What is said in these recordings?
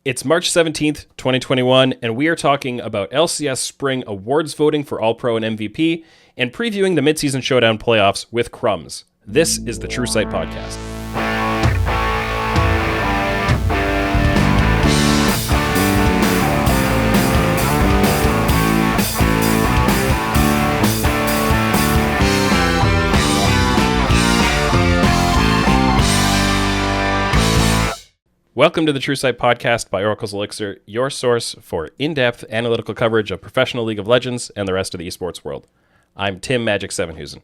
It's March 17th, 2021, and we are talking about LCS Spring awards voting for All-Pro and MVP, and previewing the Mid-Season Showdown playoffs with Crumbz. This is the True Sight Podcast. Welcome to the True Sight Podcast by Oracle's Elixir, your source for in-depth analytical coverage of professional League of Legends and the rest of the esports world. I'm Tim Magic Sevenhusen.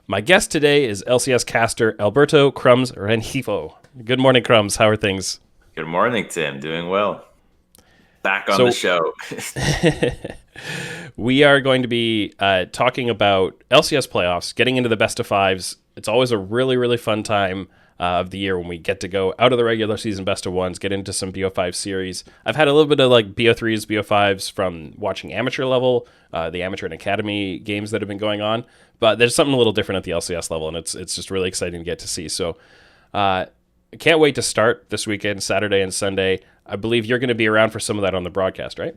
My guest today is LCS caster Alberto Crumbz Rengifo. Good morning, Crumbz. How are things? Good morning, Tim. Doing well. Back on the show. We are going to be talking about LCS playoffs, getting into the best of fives. It's always a really, really fun time of the year when we get to go out of the regular season best of ones, get into some BO5 series. I've had a little bit of like BO3s, BO5s from watching amateur level, the amateur and academy games that have been going on, but there's something a little different at the LCS level, and it's just really exciting to get to see. So I can't wait to start this weekend, Saturday and Sunday. I believe you're going to be around for some of that on the broadcast, right?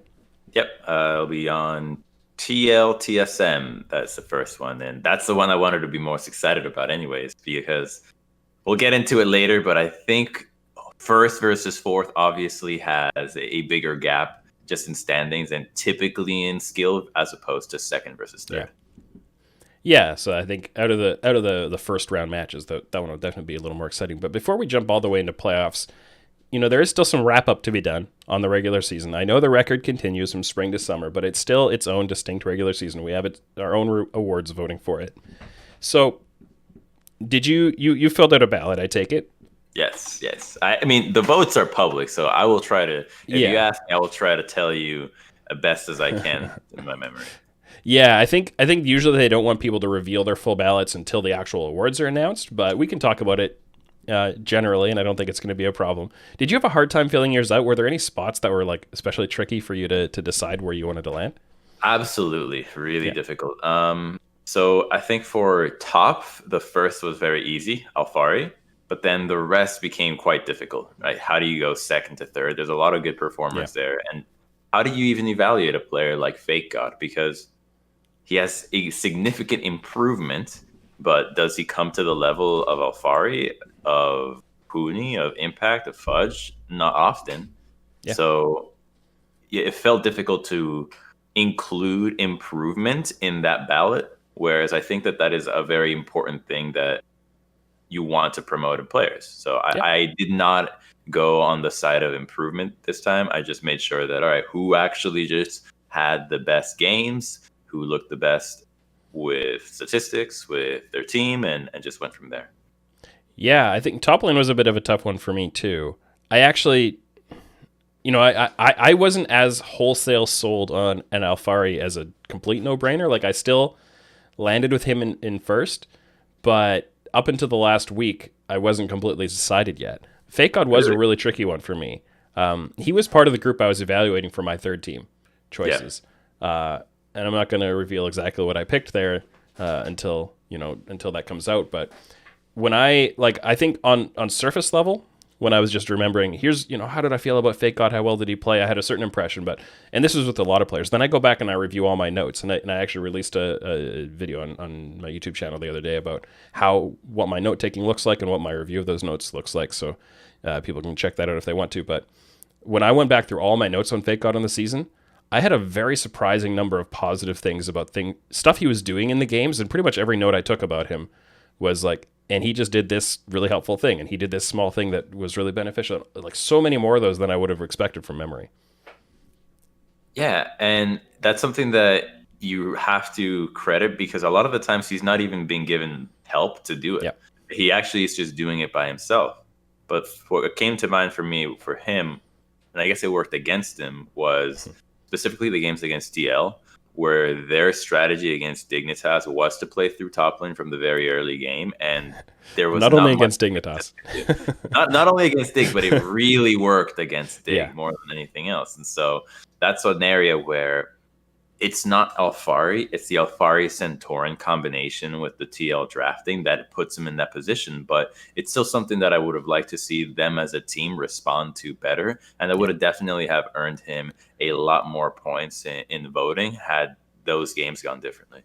Yep, I'll be on TSM. That's the first one, and that's the one I wanted to be most excited about anyways, because we'll get into it later, but I think first versus fourth obviously has a bigger gap just in standings and typically in skill as opposed to second versus third. Yeah, so I think out of the first round matches, that one will definitely be a little more exciting. But before we jump all the way into playoffs, there is still some wrap up to be done on the regular season. I know the record continues from spring to summer, but it's still its own distinct regular season. We have our own awards voting for it. So did you filled out a ballot, I take it? Yes. I mean, the votes are public, so I will try to, if you ask me, I will try to tell you as best as I can in my memory. Yeah, I think usually they don't want people to reveal their full ballots until the actual awards are announced, but we can talk about it generally, and I don't think it's going to be a problem. Did you have a hard time filling yours out? Were there any spots that were like especially tricky for you to decide where you wanted to land? Absolutely, really difficult. So I think for top, the first was very easy, Alphari, but then the rest became quite difficult, right? How do you go second to third? There's a lot of good performers there. And how do you even evaluate a player like Fake God? Because he has a significant improvement, but does he come to the level of Alphari, of Puni, of Impact, of Fudge? Not often. Yeah. So it felt difficult to include improvement in that ballot. Whereas I think that is a very important thing that you want to promote in players. So I did not go on the side of improvement this time. I just made sure that, all right, who actually just had the best games, who looked the best with statistics, with their team, and just went from there. Yeah, I think top lane was a bit of a tough one for me too. I actually, I wasn't as wholesale sold on an Alphari as a complete no-brainer. Like I still landed with him in first, but up until the last week, I wasn't completely decided yet. Fake God was a really tricky one for me. He was part of the group I was evaluating for my third team choices. And I'm not going to reveal exactly what I picked there until that comes out. But when I think on surface level, when I was just remembering, here's, how did I feel about Fake God? How well did he play? I had a certain impression, and this was with a lot of players. Then I go back and I review all my notes, and I actually released a video on my YouTube channel the other day about what my note taking looks like and what my review of those notes looks like. So people can check that out if they want to. But when I went back through all my notes on Fake God on the season, I had a very surprising number of positive things about stuff he was doing in the games, and pretty much every note I took about him was like, and he just did this really helpful thing, and he did this small thing that was really beneficial. Like so many more of those than I would have expected from memory. Yeah, and that's something that you have to credit, because a lot of the times he's not even being given help to do it. Yeah. He actually is just doing it by himself. But what came to mind for me, for him, and I guess it worked against him, was specifically the games against DL, where their strategy against Dignitas was to play through top lane from the very early game, and there was not only against Dignitas, not only against Dig, but it really worked against Dig more than anything else. And so that's an area where it's not Alfari, it's the Alfari Centauran combination with the TL drafting that puts him in that position. But it's still something that I would have liked to see them as a team respond to better. And that would have definitely have earned him a lot more points in voting had those games gone differently.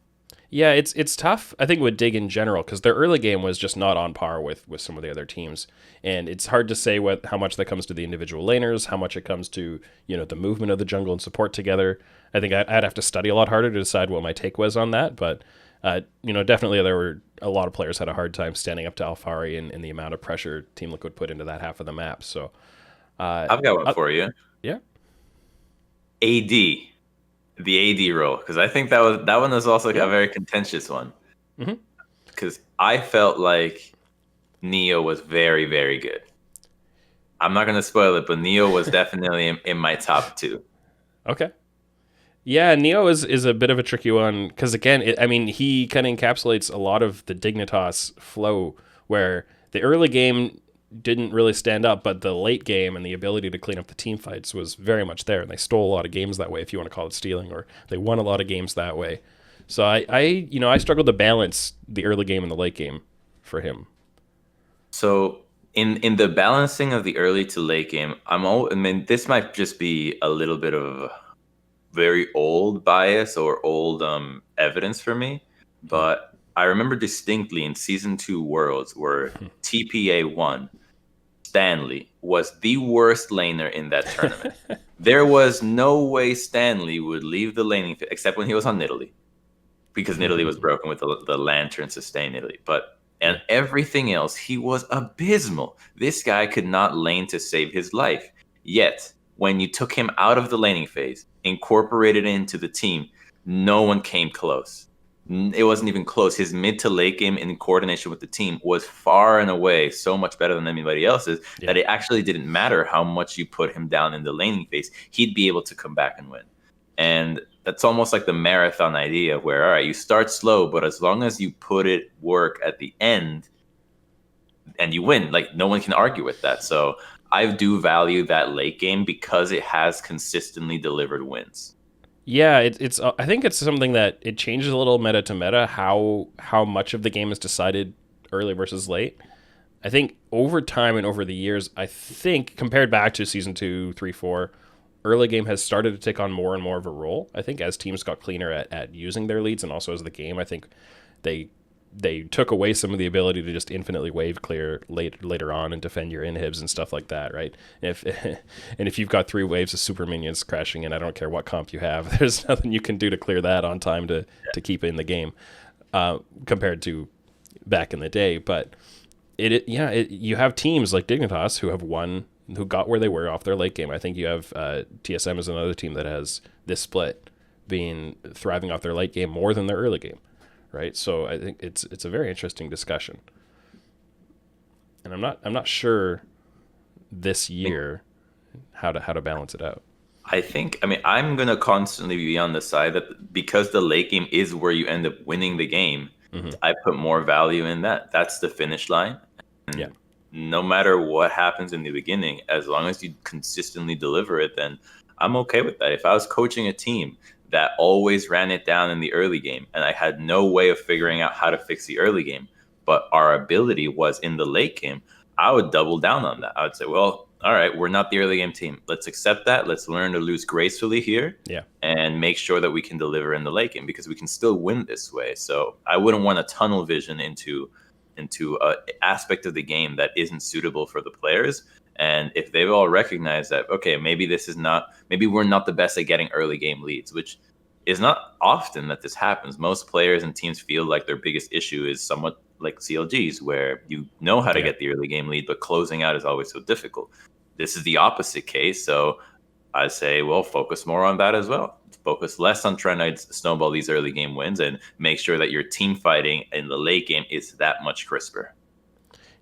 Yeah, it's tough, I think, with Dig in general, because their early game was just not on par with some of the other teams. And it's hard to say how much that comes to the individual laners, how much it comes to, the movement of the jungle and support together. I think I'd have to study a lot harder to decide what my take was on that. But, definitely there were a lot of players had a hard time standing up to Alfari and the amount of pressure Team Liquid put into that half of the map. So I've got one for you. Yeah. AD. The AD role, because I think that one was also a very contentious one. Because I felt like Neo was very, very good. I'm not going to spoil it, but Neo was definitely in my top 2. Okay. Yeah, Neo is a bit of a tricky one, because again, he kind of encapsulates a lot of the Dignitas flow, where the early game didn't really stand up, but the late game and the ability to clean up the team fights was very much there, and they stole a lot of games that way, if you want to call it stealing, or they won a lot of games that way. So I struggled to balance the early game and the late game for him. So in the balancing of the early to late game, this might just be a little bit of very old bias or old evidence for me, but I remember distinctly in Season 2 Worlds where TPA won, Stanley was the worst laner in that tournament. There was no way Stanley would leave the laning, except when he was on Nidalee, because Nidalee was broken with the Lantern sustain Nidalee. And everything else, he was abysmal. This guy could not lane to save his life. Yet, when you took him out of the laning phase, incorporated into the team, no one came close. It wasn't even close. His mid to late game in coordination with the team was far and away so much better than anybody else's that it actually didn't matter how much you put him down in the laning phase. He'd be able to come back and win. And that's almost like the marathon idea where, all right, you start slow, but as long as you put it work at the end and you win, like no one can argue with that. So I do value that late game because it has consistently delivered wins. Yeah, it's. I think it's something that it changes a little meta to meta how much of the game is decided early versus late. I think over time and over the years, I think compared back to Season 2, 3, 4, early game has started to take on more and more of a role. I think as teams got cleaner at using their leads and also as the game, I think they took away some of the ability to just infinitely wave clear later on and defend your inhibs and stuff like that, right? If you've got 3 waves of super minions crashing in, I don't care what comp you have, there's nothing you can do to clear that on time to keep it in the game, compared to back in the day. But you have teams like Dignitas who have won, who got where they were off their late game. I think you have TSM is another team that has this split being thriving off their late game more than their early game. Right, so I think it's a very interesting discussion, and I'm not sure this year how to balance it out. I'm gonna constantly be on the side that because the late game is where you end up winning the game, I put more value in that. That's the finish line. And no matter what happens in the beginning, as long as you consistently deliver it, then I'm okay with that. If I was coaching a team that always ran it down in the early game, and I had no way of figuring out how to fix the early game, but our ability was in the late game, I would double down on that. I would say, well, all right, we're not the early game team. Let's accept that. Let's learn to lose gracefully here, and make sure that we can deliver in the late game because we can still win this way. So I wouldn't want a tunnel vision into an aspect of the game that isn't suitable for the players. And if they've all recognized that, okay, maybe we're not the best at getting early game leads, which is not often that this happens. Most players and teams feel like their biggest issue is somewhat like CLGs, where you know how to get the early game lead, but closing out is always so difficult. This is the opposite case. So I say, well, focus more on that as well. Focus less on trying to snowball these early game wins and make sure that your team fighting in the late game is that much crisper.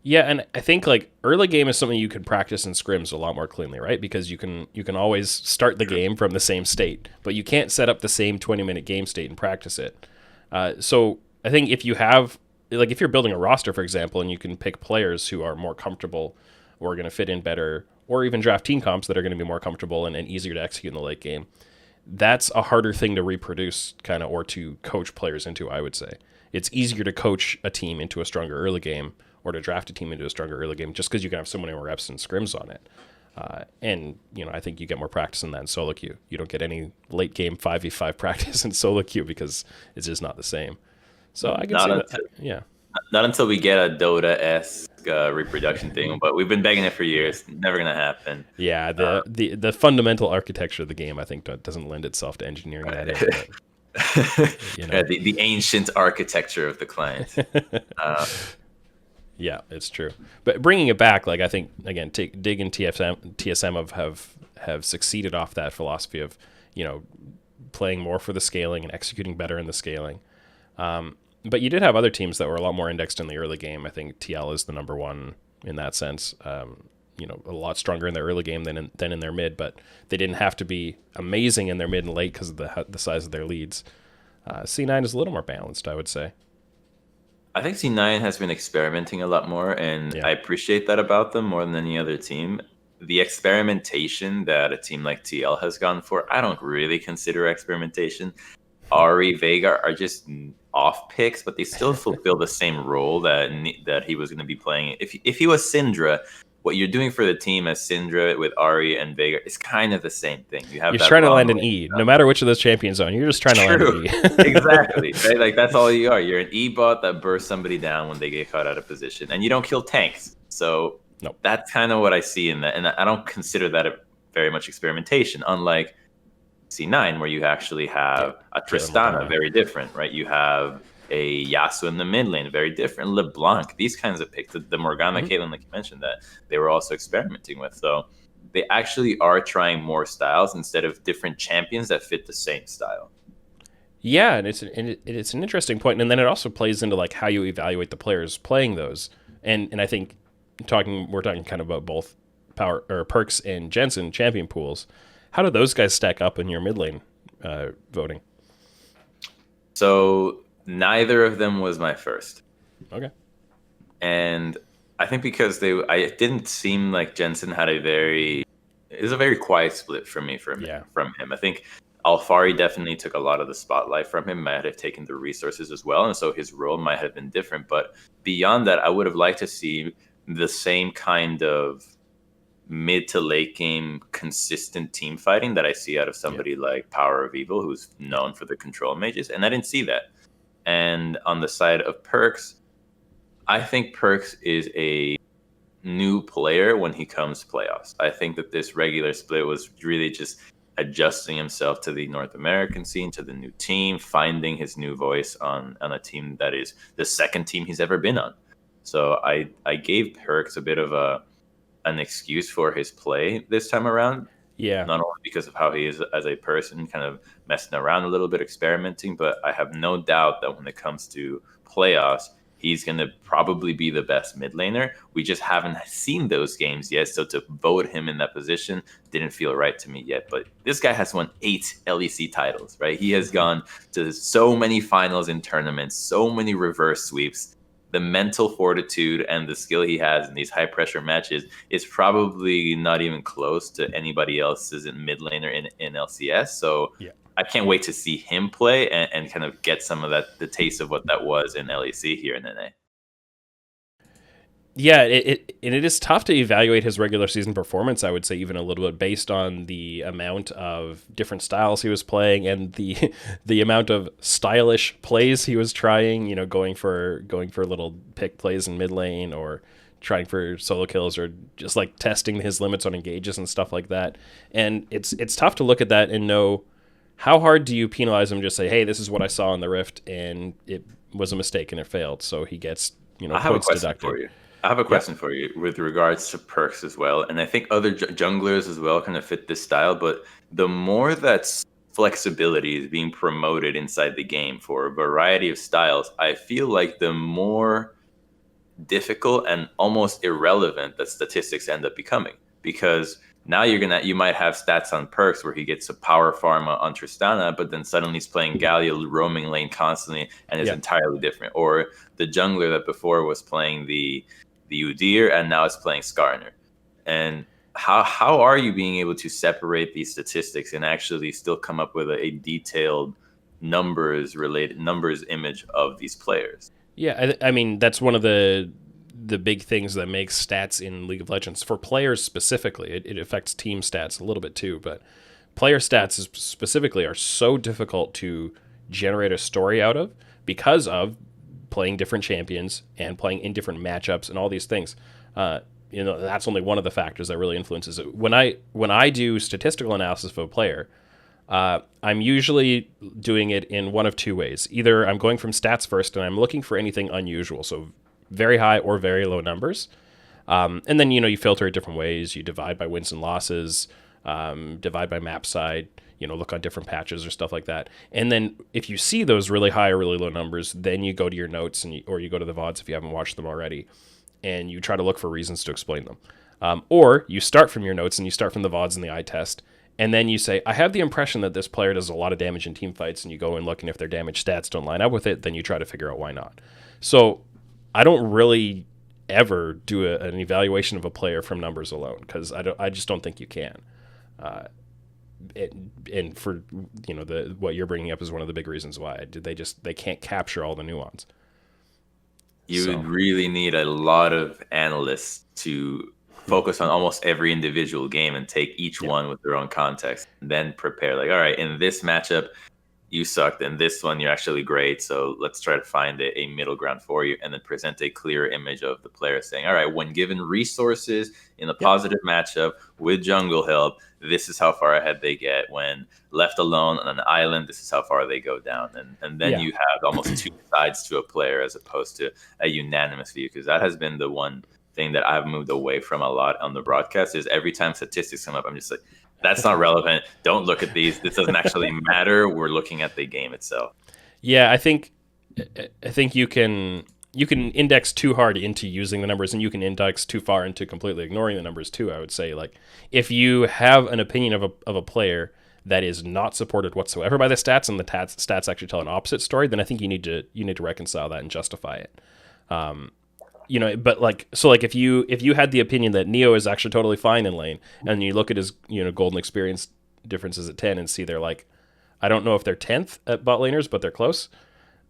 Yeah, and I think like early game is something you can practice in scrims a lot more cleanly, right? Because you can always start the game from the same state, but you can't set up the same 20-minute game state and practice it. So I think if you're building a roster, for example, and you can pick players who are more comfortable or are going to fit in better, or even draft team comps that are going to be more comfortable and easier to execute in the late game, that's a harder thing to reproduce kind of, or to coach players into, I would say. It's easier to coach a team into a stronger early game, or to draft a team into a stronger early game, just because you can have so many more reps and scrims on it. And, I think you get more practice in that in solo queue. You don't get any late game 5v5 practice in solo queue because it's just not the same. So I can see that. Yeah. Not until we get a Dota-esque reproduction thing, but we've been begging it for years. Never going to happen. Yeah, the fundamental architecture of the game, I think, doesn't lend itself to engineering that in. But, the ancient architecture of the client. Yeah, it's true. But bringing it back, like I think again, Dig and TSM have succeeded off that philosophy of playing more for the scaling and executing better in the scaling. But you did have other teams that were a lot more indexed in the early game. I think TL is the number one in that sense. A lot stronger in their early game than in their mid, but they didn't have to be amazing in their mid and late because of the size of their leads. C9 is a little more balanced, I would say. I think C9 has been experimenting a lot more, and I appreciate that about them more than any other team. The experimentation that a team like TL has gone for, I don't really consider experimentation. Ari, Vega are just off picks, but they still fulfill the same role that he was going to be playing. If he was Syndra, what you're doing for the team as Syndra with Ari and Vega is kind of the same thing. You're trying to land an E, no matter which of those champions on. You're just trying to land an E. Exactly. Right? Like that's all you are. You're an E bot that bursts somebody down when they get caught out of position, and you don't kill tanks. So that's kind of what I see in that, and I don't consider that a very much experimentation. Unlike C9, where you actually have a Tristana, very different, right? You have a Yasuo in the mid lane, very different. LeBlanc, these kinds of picks, the Morgana, Caitlyn, like you mentioned, that they were also experimenting with. So they actually are trying more styles instead of different champions that fit the same style. Yeah, and it's an interesting point, and then it also plays into like how you evaluate the players playing those. And I think we're talking kind of about both Perkz and Jensen champion pools. How do those guys stack up in your mid lane voting? So neither of them was my first. Okay. And I think because I didn't seem like Jensen had it was a very quiet split from him. I think Alphari definitely took a lot of the spotlight from him, might have taken the resources as well, and so his role might have been different. But beyond that, I would have liked to see the same kind of mid to late game consistent team fighting that I see out of somebody like Power of Evil, who's known for the control mages, and I didn't see that. And on the side of Perkz, I think Perkz is a new player when he comes to playoffs. I think that this regular split was really just adjusting himself to the North American scene, to the new team, finding his new voice on a team that is the second team he's ever been on. So I gave Perkz a bit of an excuse for his play this time around. Yeah. Not only because of how he is as a person, kind of messing around a little bit, experimenting, but I have no doubt that when it comes to playoffs, he's going to probably be the best mid laner. We just haven't seen those games yet, so to vote him in that position didn't feel right to me yet. But this guy has won 8 LEC titles, right? He has gone to so many finals in tournaments, so many reverse sweeps. The mental fortitude and the skill he has in these high pressure matches is probably not even close to anybody else's mid laner in LCS. So I can't wait to see him play and kind of get some of the taste of what that was in LEC here in NA. Yeah, it is tough to evaluate his regular season performance, I would say, even a little bit based on the amount of different styles he was playing and the amount of stylish plays he was trying, going for little pick plays in mid lane or trying for solo kills or just like testing his limits on engages and stuff like that. And it's tough to look at that and know how hard do you penalize him, just say, hey, this is what I saw in the Rift and it was a mistake and it failed. So he gets, points deducted. For you. I have a question for you with regards to Perkz as well. And I think other junglers as well kind of fit this style. But the more that flexibility is being promoted inside the game for a variety of styles, I feel like the more difficult and almost irrelevant that statistics end up becoming. Because now you might have stats on Perkz where he gets a power farm on Tristana, but then suddenly he's playing Galio roaming lane constantly and is entirely different. Or the jungler that before was playing the Udyr and now it's playing Skarner. And how are you being able to separate these statistics and actually still come up with a detailed numbers image of these players? Yeah, I mean that's one of the big things that makes stats in League of Legends for players specifically. It affects team stats a little bit too, but player stats specifically are so difficult to generate a story out of because of playing different champions and playing in different matchups and all these things. That's only one of the factors that really influences it. When I do statistical analysis of a player, I'm usually doing it in one of two ways. Either I'm going from stats first and I'm looking for anything unusual, so very high or very low numbers. And then, you filter it different ways. You divide by wins and losses, divide by map side, look on different patches or stuff like that. And then if you see those really high or really low numbers, then you go to your notes or you go to the VODs if you haven't watched them already, and you try to look for reasons to explain them. Or you start from your notes and you start from the VODs and the eye test. And then you say, I have the impression that this player does a lot of damage in team fights, and you go and look, and if their damage stats don't line up with it, then you try to figure out why not. So I don't really ever do an evaluation of a player from numbers alone, because I just don't think you can. And for what you're bringing up is one of the big reasons why. They can't capture all the nuance. You would really need a lot of analysts to focus on almost every individual game and take each one with their own context, and then prepare like, all right, in this matchup you sucked, in this one you're actually great, so let's try to find a middle ground for you, and then present a clear image of the player saying, all right, when given resources in a positive matchup with jungle help, this is how far ahead they get. When left alone on an island, this is how far they go down. And then you have almost two sides to a player as opposed to a unanimous view, because that has been the one thing that I've moved away from a lot on the broadcast. Is every time statistics come up, I'm just like, that's not relevant. Don't look at these. This doesn't actually matter. We're looking at the game itself. Yeah, I think you can index too hard into using the numbers, and you can index too far into completely ignoring the numbers too. I would say, like, if you have an opinion of a player that is not supported whatsoever by the stats, and the stats actually tell an opposite story, then I think you need to reconcile that and justify it. But if you had the opinion that Neo is actually totally fine in lane, and you look at his golden experience differences at 10 and see they're like, I don't know if they're 10th at bot laners, but they're close.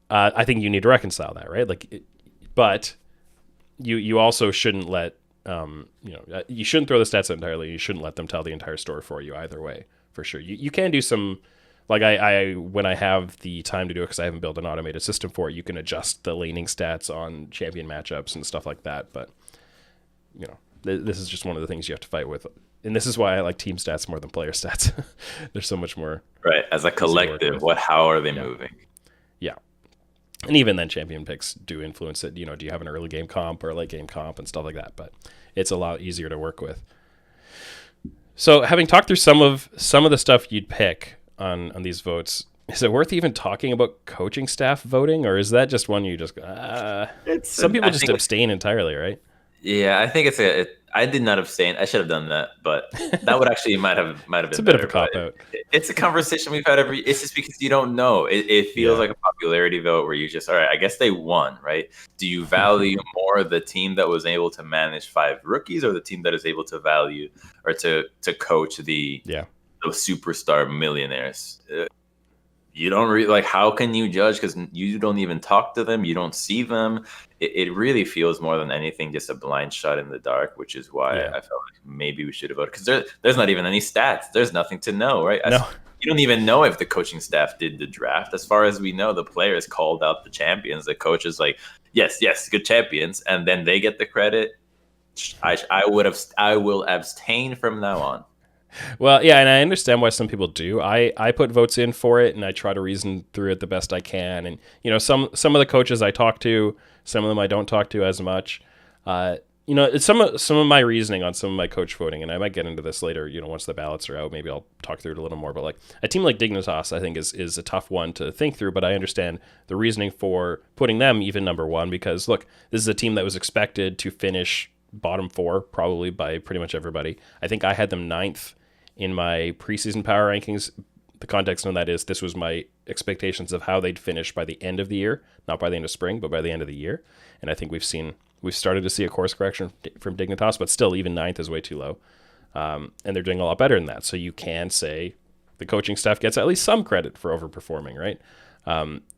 I think you need to reconcile that, right? But you also shouldn't let you shouldn't throw the stats out entirely. You shouldn't let them tell the entire story for you either way, for sure. You can do some. Like I when I have the time to do it, because I haven't built an automated system for it, you can adjust the laning stats on champion matchups and stuff like that. But this is just one of the things you have to fight with, and this is why I like team stats more than player stats. There's so much more. Right, as a collective, how are they moving? Yeah, and even then, champion picks do influence it. Do you have an early game comp or a late game comp and stuff like that? But it's a lot easier to work with. So, having talked through some of the stuff you'd pick on these votes, is it worth even talking about coaching staff voting, or is that just one you just some people just abstain entirely, right? Yeah, I think I did not abstain. I should have done that, but that would actually might have been it's a bit of a cop out. It's a conversation we've had it's just because you don't know. It feels like a popularity vote where you just, all right, I guess they won, right? Do you value more the team that was able to manage 5 rookies, or the team that is able to value or to coach the superstar millionaires? You don't really, like, how can you judge? Because you don't even talk to them, you don't see them. It really feels more than anything just a blind shot in the dark, which is why I felt like maybe we should have voted, because there's not even any stats. There's nothing to know, right? No. You don't even know if the coaching staff did the draft. As far as we know, the players called out the champions. The coach is like, yes, good champions, and then they get the credit. I will abstain from now on. Well, yeah, and I understand why some people do. I put votes in for it, and I try to reason through it the best I can. And some of the coaches I talk to, some of them I don't talk to as much. It's some of my reasoning on some of my coach voting, and I might get into this later. Once the ballots are out, maybe I'll talk through it a little more. But like a team like Dignitas, I think is a tough one to think through. But I understand the reasoning for putting them even number one, because look, this is a team that was expected to finish bottom 4 probably by pretty much everybody. I think I had them 9th in my preseason power rankings. The context on that is this was my expectations of how they'd finish by the end of the year, not by the end of spring, but by the end of the year. And I think we've started to see a course correction from Dignitas, but still even 9th is way too low. And they're doing a lot better than that. So you can say the coaching staff gets at least some credit for overperforming, right?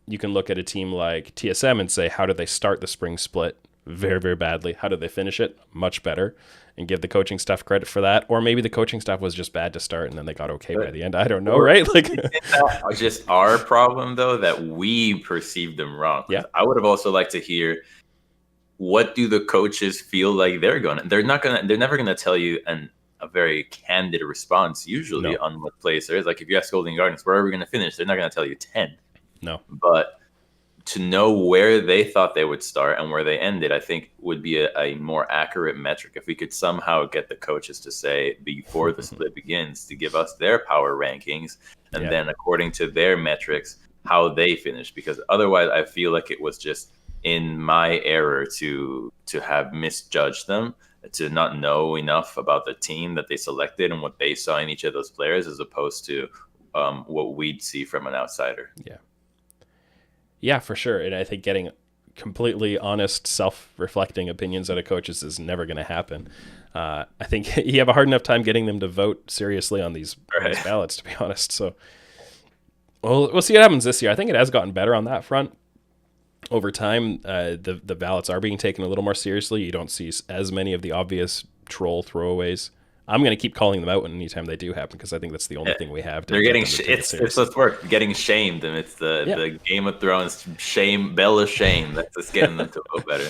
You can look at a team like TSM and say, how did they start the spring split? Very, very badly. How did they finish it? Much better. And give the coaching staff credit for that. Or maybe the coaching staff was just bad to start and then they got okay by the end. I don't know, right? Like, it's just our problem, though, that we perceived them wrong. Yeah. I would have also liked to hear, what do the coaches feel like they're going? They're never gonna tell you a very candid response usually on what place there is. Like if you ask Golden Gardens, where are we gonna finish? They're not gonna tell you 10. No. But to know where they thought they would start and where they ended, I think would be a more accurate metric. If we could somehow get the coaches to say before the split begins to give us their power rankings, and then according to their metrics, how they finish. Because otherwise, I feel like it was just in my error to have misjudged them, to not know enough about the team that they selected and what they saw in each of those players, as opposed to what we'd see from an outsider. Yeah, for sure. And I think getting completely honest, self-reflecting opinions out of coaches is never going to happen. I think you have a hard enough time getting them to vote seriously on these ballots, to be honest. So we'll see what happens this year. I think it has gotten better on that front. Over time, the ballots are being taken a little more seriously. You don't see as many of the obvious troll throwaways. I'm going to keep calling them out anytime they do happen, because I think that's the only thing we have. They're getting it's what's work, getting shamed, and it's the Game of Thrones bell of shame that's just getting them to vote better.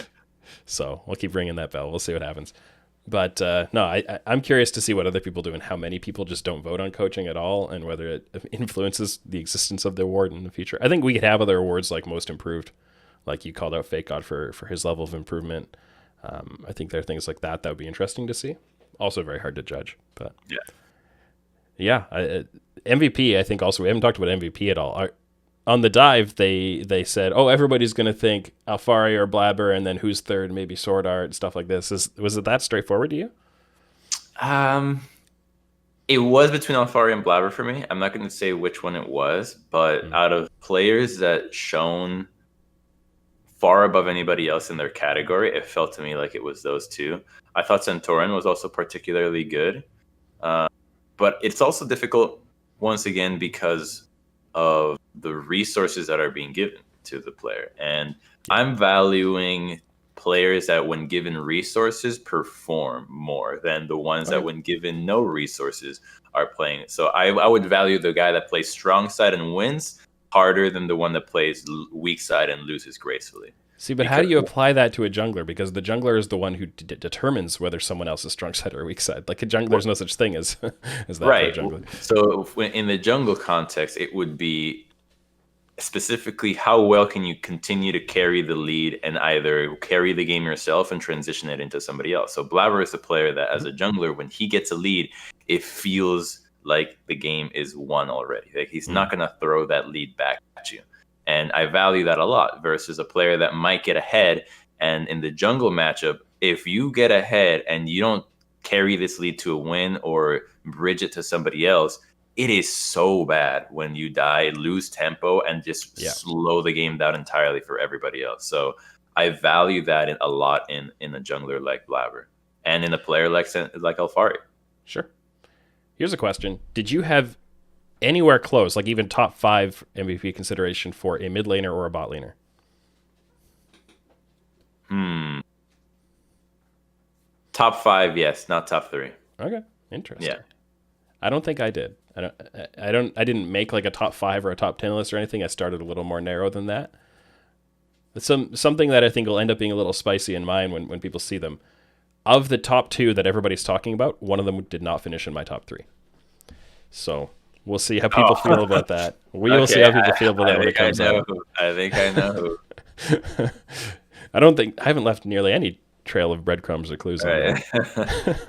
So we'll keep ringing that bell. We'll see what happens. But no, I'm curious to see what other people do and how many people just don't vote on coaching at all, and whether it influences the existence of the award in the future. I think we could have other awards like Most Improved, like you called out Fake God for his level of improvement. I think there are things like that would be interesting to see. Also very hard to judge, but MVP. I think also we haven't talked about MVP at all. On the dive, they said, oh, everybody's going to think Alphari or Blabber, and then who's third, maybe Sword Art and stuff like this. Was it that straightforward to you? It was between Alphari and Blabber for me. I'm not going to say which one it was, but out of players that shone far above anybody else in their category, it felt to me like it was those two. I thought Centauran was also particularly good. But it's also difficult, once again, because of the resources that are being given to the player. And I'm valuing players that, when given resources, perform more than the ones that, when given no resources, are playing. So I would value the guy that plays strong side and wins harder than the one that plays weak side and loses gracefully. See, but how do you apply that to a jungler? Because the jungler is the one who determines whether someone else is strong side or weak side. Like a jungler, there's no such thing as that right. for a jungler. So in the jungle context, it would be specifically how well can you continue to carry the lead and either carry the game yourself and transition it into somebody else. So Blabber is a player that, as a jungler, when he gets a lead, it feels like the game is won already. Like he's not going to throw that lead back at you. And I value that a lot versus a player that might get ahead. And in the jungle matchup, if you get ahead and you don't carry this lead to a win or bridge it to somebody else, it is so bad when you die, lose tempo, and just slow the game down entirely for everybody else. So I value that a lot in a jungler like Blabber and in a player like Alphari. Sure. Here's a question. Did you have anywhere close, like even top 5 MVP consideration for a mid laner or a bot laner? Top 5, yes, not top 3. Okay, interesting. Yeah, I don't think I did. I didn't make like a top 5 or a top 10 list or anything. I started a little more narrow than that. It's something that I think will end up being a little spicy in mine when people see them. Of the top 2 that everybody's talking about, one of them did not finish in my top 3. So we'll see how people feel about that. We will see how people feel about that when it comes out. I think I know who. I haven't left nearly any trail of breadcrumbs or clues on that.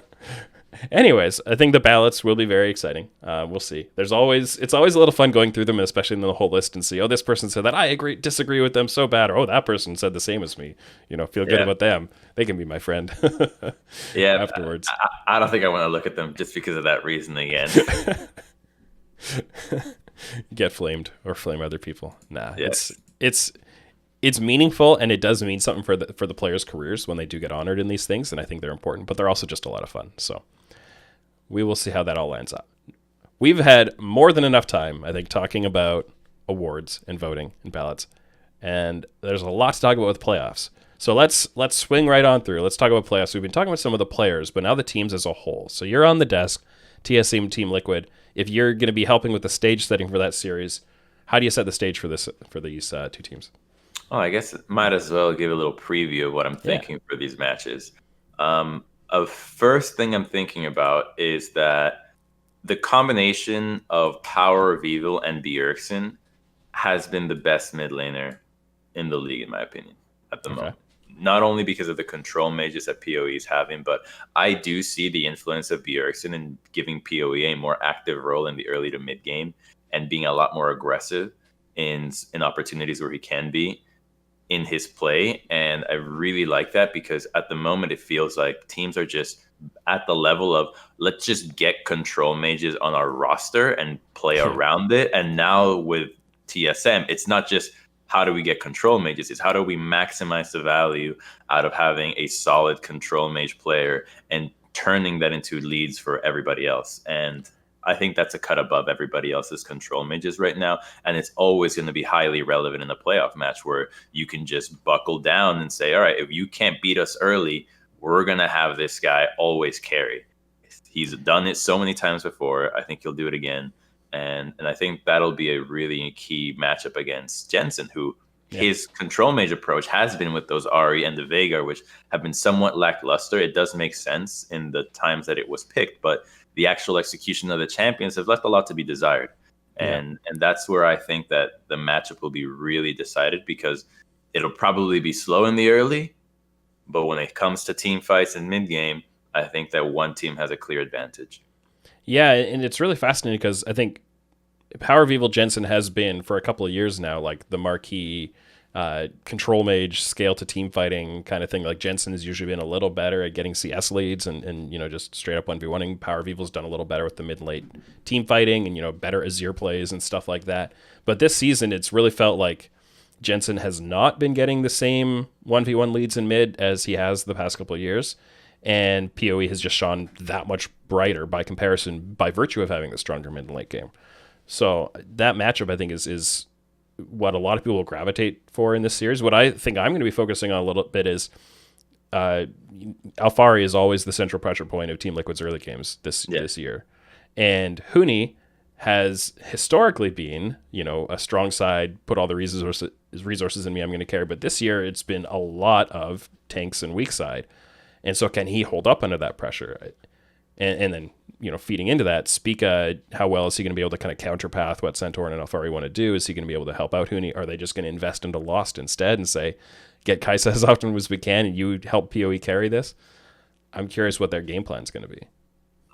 Anyways, I think the ballots will be very exciting. We'll see. It's always a little fun going through them, especially in the whole list, and see, oh, this person said that, I disagree with them so bad, or oh, that person said the same as me. Feel good about them. They can be my friend. Afterwards. I don't think I want to look at them just because of that reason again. Get flamed or flame other people. Nah, it's meaningful, and it does mean something for the players' careers when they do get honored in these things, and I think they're important, but they're also just a lot of fun. So We will see how that all lands up. We've had more than enough time, I think, talking about awards and voting and ballots, and there's a lot to talk about with playoffs. So let's swing right on through. Let's talk about playoffs. We've been talking about some of the players, but now the teams as a whole. So you're on the desk, TSM Team Liquid. If you're going to be helping with the stage setting for that series, how do you set the stage for these two teams? Oh, I guess might as well give a little preview of what I'm thinking for these matches. A first thing I'm thinking about is that the combination of Power of Evil and Bjergsen has been the best mid laner in the league, in my opinion, at the moment. Not only because of the control mages that PoE is having, but I do see the influence of Bjergsen in giving PoE a more active role in the early to mid game and being a lot more aggressive in opportunities where he can be in his play. And I really like that because at the moment it feels like teams are just at the level of let's just get control mages on our roster and play around it. And now with TSM, it's not just how do we get control mages, it's how do we maximize the value out of having a solid control mage player and turning that into leads for everybody else. And I think that's a cut above everybody else's control mages right now. And it's always going to be highly relevant in a playoff match where you can just buckle down and say, all right, if you can't beat us early, we're going to have this guy always carry. He's done it so many times before. I think he'll do it again. And I think that'll be a really key matchup against Jensen, who his control mage approach has been with those Ari and the Veigar, which have been somewhat lackluster. It does make sense in the times that it was picked, but the actual execution of the champions have left a lot to be desired. And that's where I think that the matchup will be really decided because it'll probably be slow in the early, but when it comes to team fights and mid game, I think that one team has a clear advantage. Yeah, and it's really fascinating because I think Power of Evil Jensen has been for a couple of years now like the marquee control mage scale to team fighting kind of thing. Like Jensen has usually been a little better at getting CS leads and just straight up 1v1ing. Power of Evil's done a little better with the mid late team fighting and better Azir plays and stuff like that. But this season it's really felt like Jensen has not been getting the same 1v1 leads in mid as he has the past couple of years. And PoE has just shone that much brighter by comparison by virtue of having the stronger mid and late game. So that matchup, I think, is what a lot of people will gravitate for in this series. What I think I'm going to be focusing on a little bit is Alphari is always the central pressure point of Team Liquid's early games this year. And Huni has historically been, a strong side, put all the resources in me, I'm going to carry. But this year it's been a lot of tanks and weak side. And so can he hold up under that pressure? And then, feeding into that, Spica, how well is he going to be able to kind of counterpath what Centaur and Alphari want to do? Is he going to be able to help out Huni? Are they just going to invest into Lost instead and say, get Kaisa as often as we can and you help PoE carry this? I'm curious what their game plan is going to be.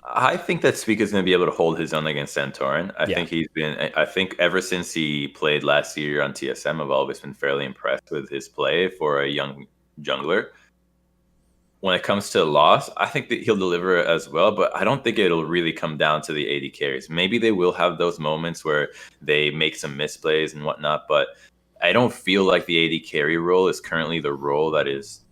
I think that Spica's going to be able to hold his own against Centaur. I think ever since he played last year on TSM, I've always been fairly impressed with his play for a young jungler. When it comes to loss, I think that he'll deliver as well, but I don't think it'll really come down to the AD carries. Maybe they will have those moments where they make some misplays and whatnot, but I don't feel like the AD carry role is currently the role that is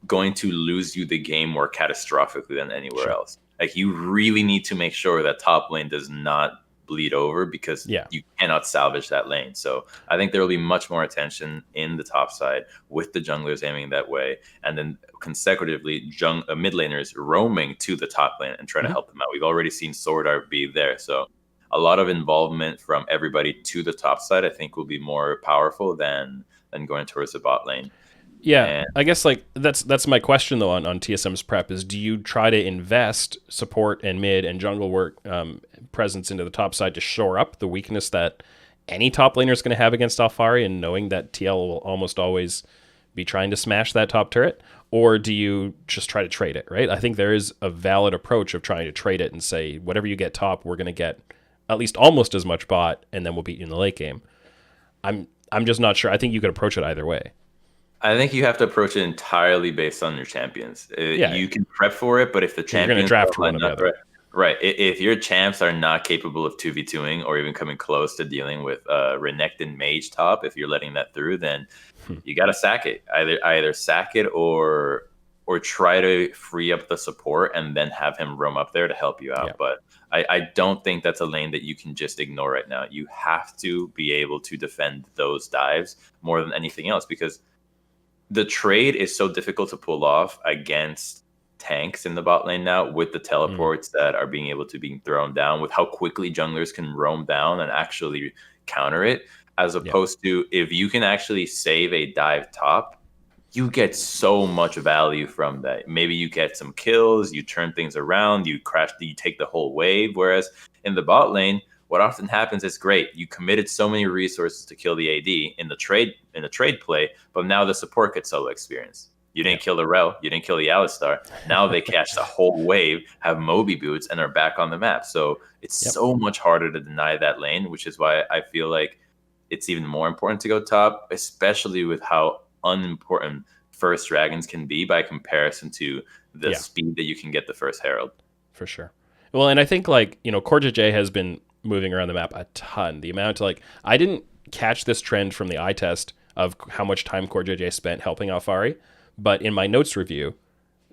going to lose you the game more catastrophically than anywhere else. Like you really need to make sure that top lane does not bleed over because you cannot salvage that lane. So I think there will be much more attention in the top side with the junglers aiming that way, and then consecutively mid laners roaming to the top lane and trying to help them out. We've already seen Sword Art be there, so a lot of involvement from everybody to the top side I think will be more powerful than going towards the bot lane. Yeah, I guess like that's my question though on TSM's prep is, do you try to invest support and mid and jungle work presence into the top side to shore up the weakness that any top laner is going to have against Alphari, and knowing that TL will almost always be trying to smash that top turret? Or do you just try to trade it, right? I think there is a valid approach of trying to trade it and say, whatever you get top, we're going to get at least almost as much bot, and then we'll beat you in the late game. I'm just not sure. I think you could approach it either way. I think you have to approach it entirely based on your champions. You can prep for it, but if the champions you're going to draft one or the other. Right. If your champs are not capable of 2v2ing or even coming close to dealing with Renekton Mage top, if you're letting that through, then you got to sack it. Either sack it or or try to free up the support and then have him roam up there to help you out. Yeah. But I don't think that's a lane that you can just ignore right now. You have to be able to defend those dives more than anything else, because the trade is so difficult to pull off against tanks in the bot lane now, with the teleports that are being able to be thrown down, with how quickly junglers can roam down and actually counter it, as opposed to if you can actually save a dive top, you get so much value from that. Maybe you get some kills, you turn things around, you take the whole wave. Whereas in the bot lane, what often happens is, great, you committed so many resources to kill the AD in the trade play, but now the support gets solo experience. You didn't kill the Rel, you didn't kill the Alistar. Now they catch the whole wave, have Moby boots, and are back on the map. So it's so much harder to deny that lane, which is why I feel like it's even more important to go top, especially with how unimportant first dragons can be by comparison to the speed that you can get the first herald. For sure. Well, and I think, like, you know, CoreJJ has been moving around the map a ton. The amount, like, I didn't catch this trend from the eye test of how much time CoreJJ spent helping Alfari, but in my notes review,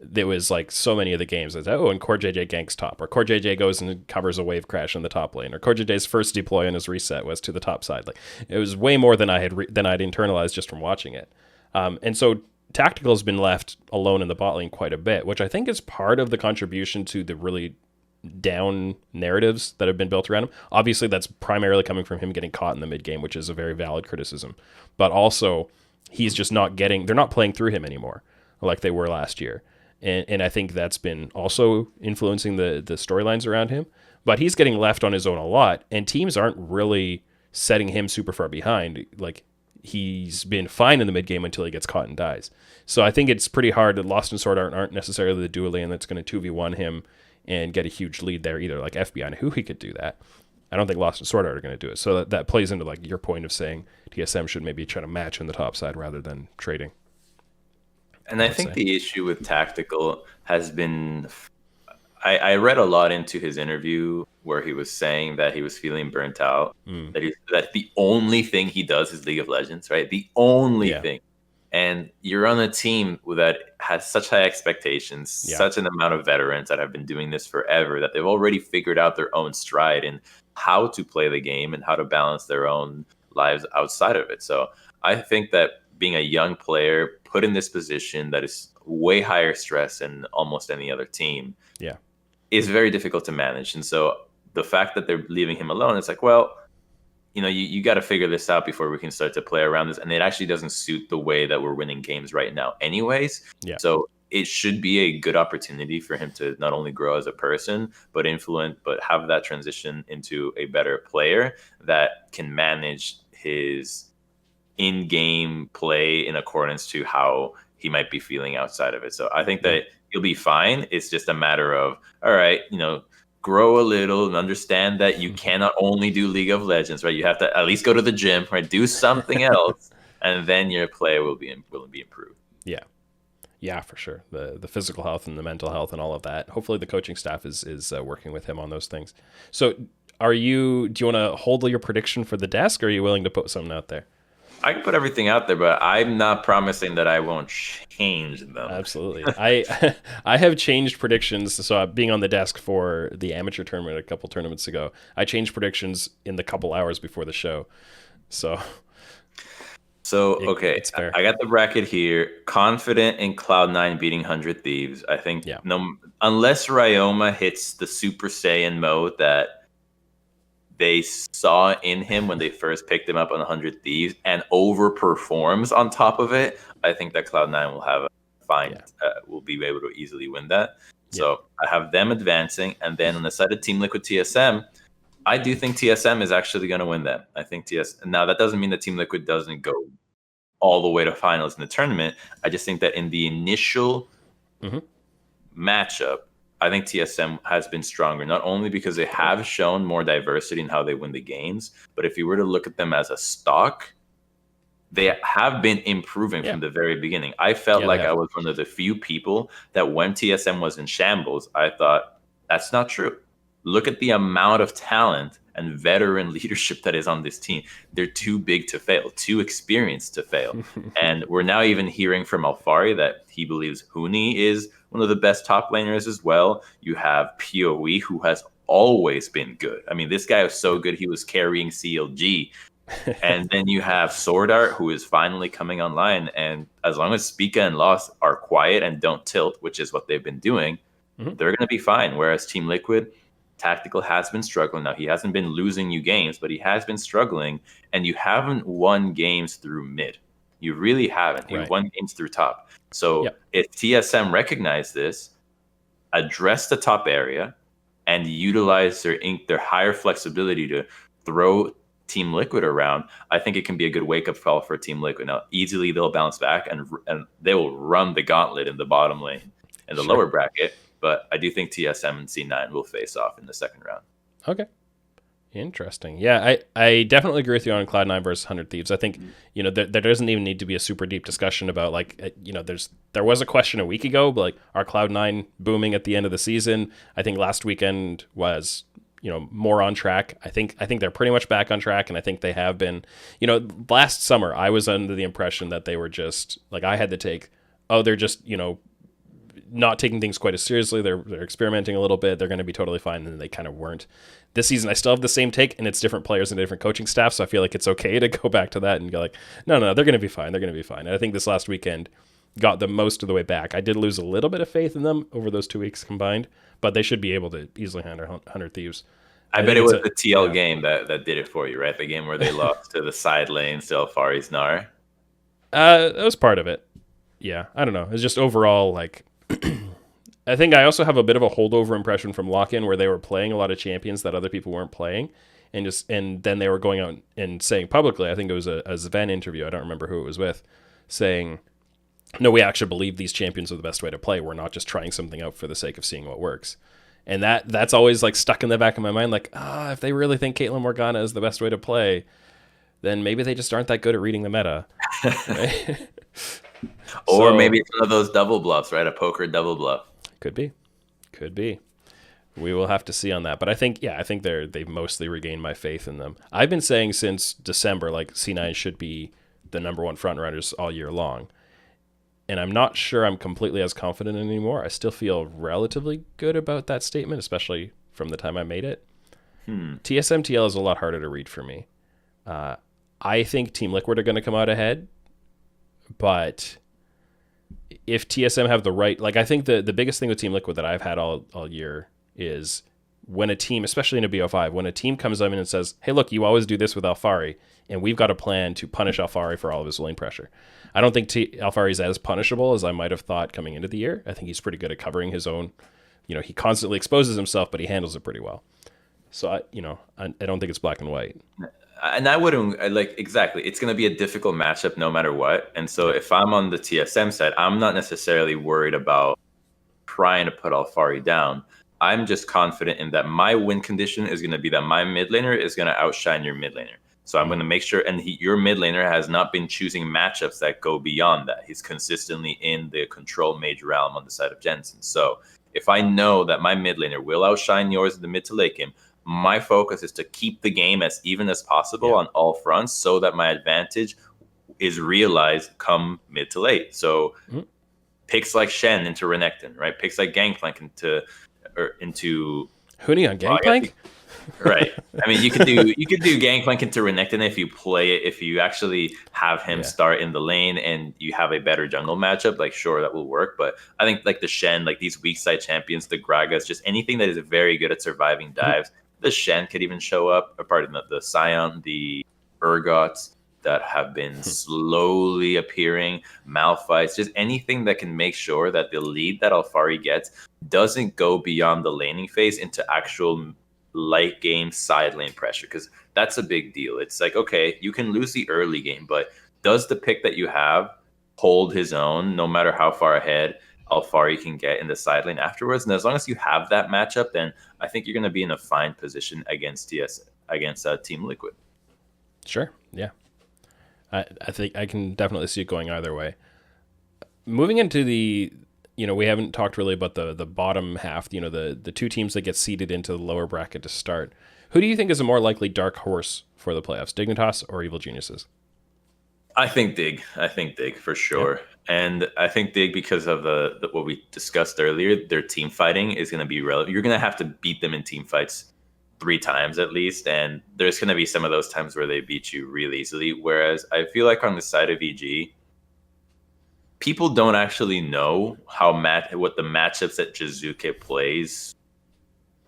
there was like so many of the games that, oh, and CoreJJ ganks top, or CoreJJ goes and covers a wave crash in the top lane, or CoreJJ's first deploy on his reset was to the top side. Like, it was way more than I'd internalized just from watching it. And so Tactical has been left alone in the bot lane quite a bit, which I think is part of the contribution to the really down narratives that have been built around him. Obviously, that's primarily coming from him getting caught in the mid game, which is a very valid criticism. But also, he's just they're not playing through him anymore like they were last year. And I think that's been also influencing the storylines around him. But he's getting left on his own a lot, and teams aren't really setting him super far behind. Like, he's been fine in the mid game until he gets caught and dies. So I think it's pretty hard that Lost and Sword Art aren't necessarily the dual lane that's going to 2v1 him and get a huge lead there either. Like FBI and who he could do that. I don't think Lost and Sword Art are going to do it. So that plays into like your point of saying TSM should maybe try to match in the top side rather than trading. And I think the issue with Tactical has been, I read a lot into his interview where he was saying that he was feeling burnt out, that the only thing he does is League of Legends, right? The only thing. And you're on a team that has such high expectations, such an amount of veterans that have been doing this forever, that they've already figured out their own stride in how to play the game and how to balance their own lives outside of it. So I think that being a young player put in this position that is way higher stress than almost any other team is very difficult to manage. And so the fact that they're leaving him alone, it's like, well, you know, you got to figure this out before we can start to play around this. And it actually doesn't suit the way that we're winning games right now anyways. So it should be a good opportunity for him to not only grow as a person, but have that transition into a better player that can manage his in-game play in accordance to how he might be feeling outside of it. So I think that he'll be fine. It's just a matter of, all right, you know, grow a little and understand that you cannot only do League of Legends, right? You have to at least go to the gym, right? Do something else, and then your play will be improved. Yeah, for sure. The physical health and the mental health and all of that. Hopefully the coaching staff is working with him on those things. So do you want to hold your prediction for the desk, or are you willing to put something out there? I can put everything out there, but I'm not promising that I won't change them. Absolutely. I have changed predictions. So being on the desk for the amateur tournament a couple tournaments ago, I changed predictions in the couple hours before the show. So okay, I got the bracket here. Confident in Cloud9 beating 100 Thieves. I think unless Ryoma hits the Super Saiyan mode that they saw in him when they first picked him up on 100 Thieves and overperforms on top of it, I think that Cloud9 will be able to easily win that. So I have them advancing, and then on the side of Team Liquid TSM, I do think TSM is actually going to win that. I think now that doesn't mean that Team Liquid doesn't go all the way to finals in the tournament. I just think that in the initial matchup, I think TSM has been stronger, not only because they have shown more diversity in how they win the games, but if you were to look at them as a stock, they have been improving from the very beginning. I felt like I was one of the few people that when TSM was in shambles, I thought, that's not true. look at the amount of talent and veteran leadership that is on this team. They're too big to fail, too experienced to fail. And we're now even hearing from Alfari that he believes Huni is one of the best top laners as well. You have PoE, who has always been good. I mean, this guy was so good, he was carrying CLG. And then you have Sword Art, who is finally coming online. And as long as Spica and Lost are quiet and don't tilt, which is what they've been doing, they're going to be fine. Whereas Team Liquid, Tactical has been struggling. Now, he hasn't been losing you games, but he has been struggling. And you haven't won games through mid. You really haven't. You've won games through top. So if TSM recognize this, address the top area, and utilize their higher flexibility to throw Team Liquid around, I think it can be a good wake-up call for Team Liquid. Now, easily they'll bounce back, and they will run the gauntlet in the bottom lane, in the lower bracket. But I do think TSM and C9 will face off in the second round. Okay. Interesting. Yeah, I definitely agree with you on Cloud9 versus 100 Thieves. I think, there doesn't even need to be a super deep discussion about, like, there was a question a week ago, but, like, are Cloud9 booming at the end of the season? I think last weekend was, more on track. I think they're pretty much back on track, and I think they have been. Last summer, I was under the impression that they were just, like, I had to take, they're just, not taking things quite as seriously. They're experimenting a little bit. They're going to be totally fine. And they kind of weren't. This season, I still have the same take, and it's different players and different coaching staff. So I feel like it's okay to go back to that and go like, no, they're going to be fine. They're going to be fine. And I think this last weekend got them most of the way back. I did lose a little bit of faith in them over those 2 weeks combined, but they should be able to easily handle 100 Thieves. I bet it was the TL game that did it for you, right? The game where they lost to the side lanes to Alfari's Gnar. That was part of it. Yeah, I don't know. It's just overall, like, I think I also have a bit of a holdover impression from Lock-In, where they were playing a lot of champions that other people weren't playing, and then they were going out and saying publicly, I think it was a Sven interview, I don't remember who it was with, saying, no, we actually believe these champions are the best way to play. We're not just trying something out for the sake of seeing what works. And that's always, like, stuck in the back of my mind, like, if they really think Caitlyn Morgana is the best way to play, then maybe they just aren't that good at reading the meta. Right? Or maybe it's one of those double bluffs, right? A poker double bluff. Could be. We will have to see on that. But I think they've mostly regained my faith in them. I've been saying since December, like, C9 should be the number one front runners all year long. And I'm not sure I'm completely as confident anymore. I still feel relatively good about that statement, especially from the time I made it. TSMTL is a lot harder to read for me. I think Team Liquid are going to come out ahead. But if TSM have the right, like, I think the biggest thing with Team Liquid that I've had all year is when a team, especially in a BO5, when a team comes in and says, hey, look, you always do this with Alfari, and we've got a plan to punish Alfari for all of his lane pressure. I don't think Alfari is as punishable as I might have thought coming into the year. I think he's pretty good at covering his own, he constantly exposes himself, but he handles it pretty well. So I don't think it's black and white. And I wouldn't, exactly. It's going to be a difficult matchup no matter what. And so if I'm on the TSM side, I'm not necessarily worried about trying to put Alfari down. I'm just confident in that my win condition is going to be that my mid laner is going to outshine your mid laner. So I'm going to make sure, and your mid laner has not been choosing matchups that go beyond that. He's consistently in the control mage realm on the side of Jensen. So if I know that my mid laner will outshine yours in the mid to late game, my focus is to keep the game as even as possible on all fronts so that my advantage is realized come mid to late. So picks like Shen into Renekton, right? Picks like Gangplank into Huni on Gangplank? Right. I mean, you could do Gangplank into Renekton if you play it, if you actually have him start in the lane and you have a better jungle matchup, like, sure, that will work. But I think, like, the Shen, like these weak side champions, the Gragas, just anything that is very good at surviving dives. The Shen could even show up, or pardon the Scion, the Urgots that have been slowly appearing, Malphites, just anything that can make sure that the lead that Alfari gets doesn't go beyond the laning phase into actual late game side lane pressure, because that's a big deal. It's like, okay, you can lose the early game, but does the pick that you have hold his own no matter how far ahead Alfari can get in the side lane afterwards? And as long as you have that matchup, then I think you're going to be in a fine position against Team Liquid. Sure, yeah. I think I can definitely see it going either way. Moving into the we haven't talked really about the bottom half, the two teams that get seeded into the lower bracket to start. Who do you think is a more likely dark horse for the playoffs, Dignitas or Evil Geniuses? I think Dig. I think Dig for sure. Yep. And I think Dig because of the what we discussed earlier, their team fighting is going to be relevant. You're going to have to beat them in team fights 3 times at least, and there's going to be some of those times where they beat you really easily. Whereas I feel like on the side of EG, people don't actually know what the matchups that Jizuke plays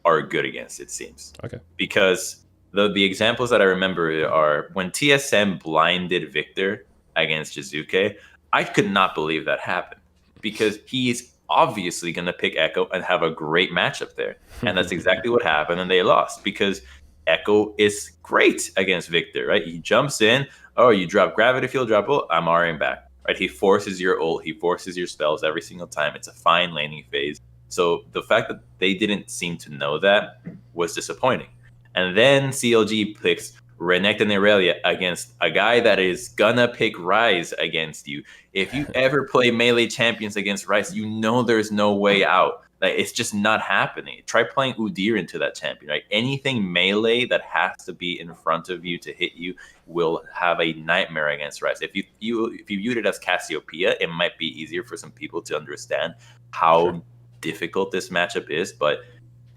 are good against. It seems because the examples that I remember are when TSM blinded Victor against Jizuke. I could not believe that happened because he's obviously going to pick Echo and have a great matchup there. And that's exactly what happened. And they lost because Echo is great against Victor, right? He jumps in. Oh, you drop gravity field, drop ult. I'm Ring back, right? He forces your ult. He forces your spells every single time. It's a fine laning phase. So the fact that they didn't seem to know that was disappointing. And then CLG picks Renekton and Irelia against a guy that is gonna pick Ryze against you. If you ever play melee champions against Ryze, you know there's no way out. Like it's just not happening. Try playing Udyr into that champion, right? Anything melee that has to be in front of you to hit you will have a nightmare against Ryze. If you viewed it as Cassiopeia, it might be easier for some people to understand how difficult this matchup is, but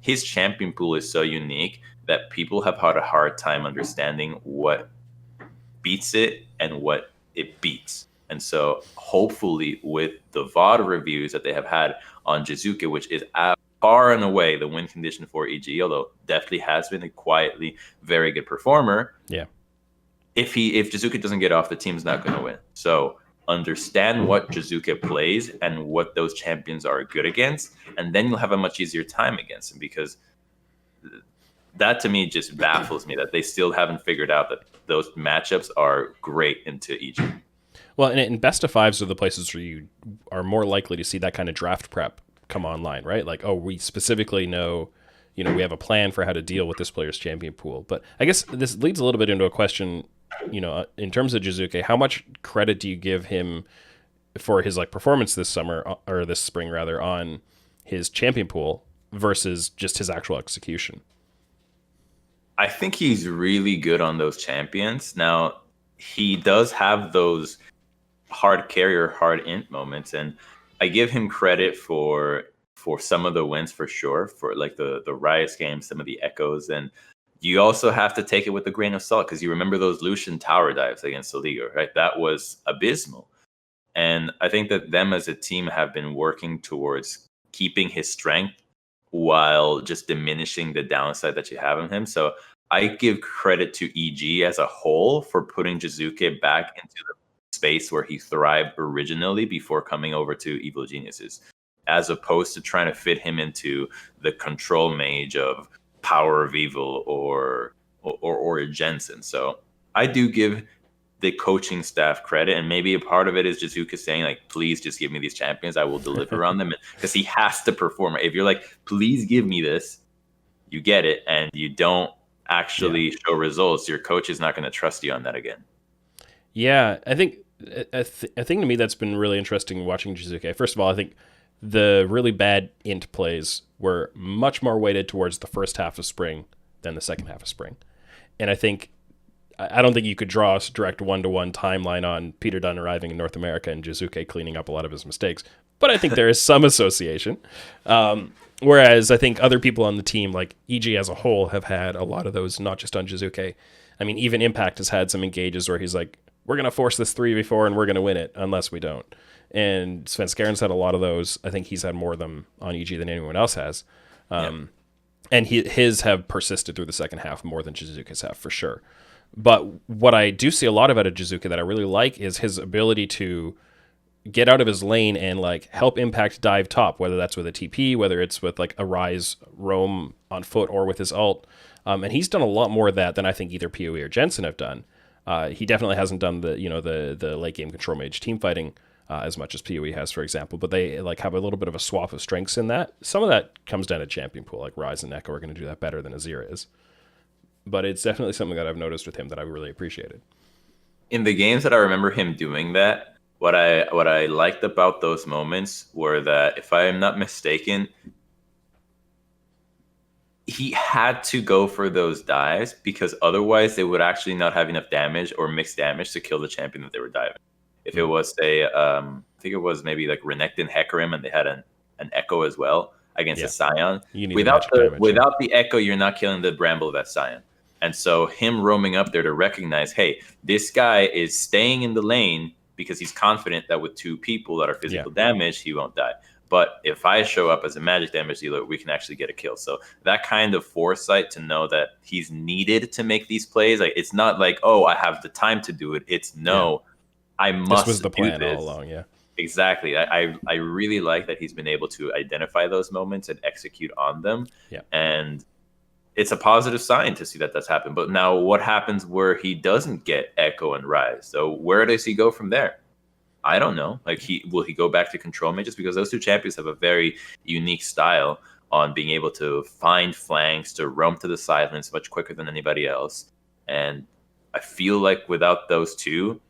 his champion pool is so unique that people have had a hard time understanding what beats it and what it beats. And so hopefully with the VOD reviews that they have had on Jizuke, which is far and away the win condition for EG, although definitely has been a quietly very good performer. Yeah. If Jizuke doesn't get off, the team's not going to win. So understand what Jizuke plays and what those champions are good against, and then you'll have a much easier time against him because that to me just baffles me that they still haven't figured out that those matchups are great into EG. Well, and best of fives are the places where you are more likely to see that kind of draft prep come online, right? Like, oh, we specifically know, we have a plan for how to deal with this player's champion pool. But I guess this leads a little bit into a question, in terms of Jizuke, how much credit do you give him for his performance this summer or this spring rather on his champion pool versus just his actual execution? I think he's really good on those champions. Now, he does have those hard carrier, hard int moments, and I give him credit for some of the wins for sure, for like the Riot games, some of the echoes, and you also have to take it with a grain of salt because you remember those Lucian tower dives against Soligo, right? That was abysmal. And I think that them as a team have been working towards keeping his strength while just diminishing the downside that you have in him. So I give credit to EG as a whole for putting Jizuke back into the space where he thrived originally before coming over to Evil Geniuses, as opposed to trying to fit him into the control mage of Power of Evil or Jensen. So I do give the coaching staff credit, and maybe a part of it is Jizuka saying please just give me these champions, I will deliver on them, because he has to perform. If you're please give me this, you get it, and you don't actually show results, your coach is not going to trust you on that again. Yeah, I think a thing to me that's been really interesting watching Jizuke. First of all, I think the really bad int plays were much more weighted towards the first half of spring than the second half of spring, and I don't think you could draw a direct one-to-one timeline on Peter Dunn arriving in North America and Jizuke cleaning up a lot of his mistakes. But I think there is some association. Whereas I think other people on the team, like EG as a whole, have had a lot of those, not just on Jizuke. I mean, even Impact has had some engages where he's like, we're going to force this 3v4 and we're going to win it unless we don't. And Sven Skaren's had a lot of those. I think he's had more of them on EG than anyone else has. And his have persisted through the second half more than Jizuke's have, for sure. But what I do see a lot of out of Jizuke that I really like is his ability to get out of his lane and help Impact dive top, whether that's with a TP, whether it's with a Ryze roam on foot or with his ult. And he's done a lot more of that than I think either PoE or Jensen have done. He definitely hasn't done the late game control mage team fighting as much as PoE has, for example, but they have a little bit of a swap of strengths in that. Some of that comes down to champion pool, like Ryze and Echo are going to do that better than Azir is. But it's definitely something that I've noticed with him that I really appreciated. In the games that I remember him doing that, what I liked about those moments were that, if I am not mistaken, he had to go for those dives because otherwise they would actually not have enough damage or mixed damage to kill the champion that they were diving. If it was, say, I think it was maybe like Renekton Hecarim, and they had an Echo as well against a Scion. You need Without magic damage, without the Echo, you're not killing the Bramble of that Scion. And so him roaming up there to recognize, hey, this guy is staying in the lane because he's confident that with two people that are physical damage, he won't die. But if I show up as a magic damage dealer, we can actually get a kill. So that kind of foresight to know that he's needed to make these plays, like, it's not like, oh, I have the time to do it. It's no, I must. This was the plan do this. all along. Yeah, exactly. I really like that he's been able to identify those moments and execute on them. Yeah, and it's a positive sign to see that that's happened. But now, what happens where he doesn't get Echo and Rise? So where does he go from there? I don't know. Like, will he go back to control mages? Because those two champions have a very unique style on being able to find flanks, to roam to the sidelines much quicker than anybody else. And I feel like without those two,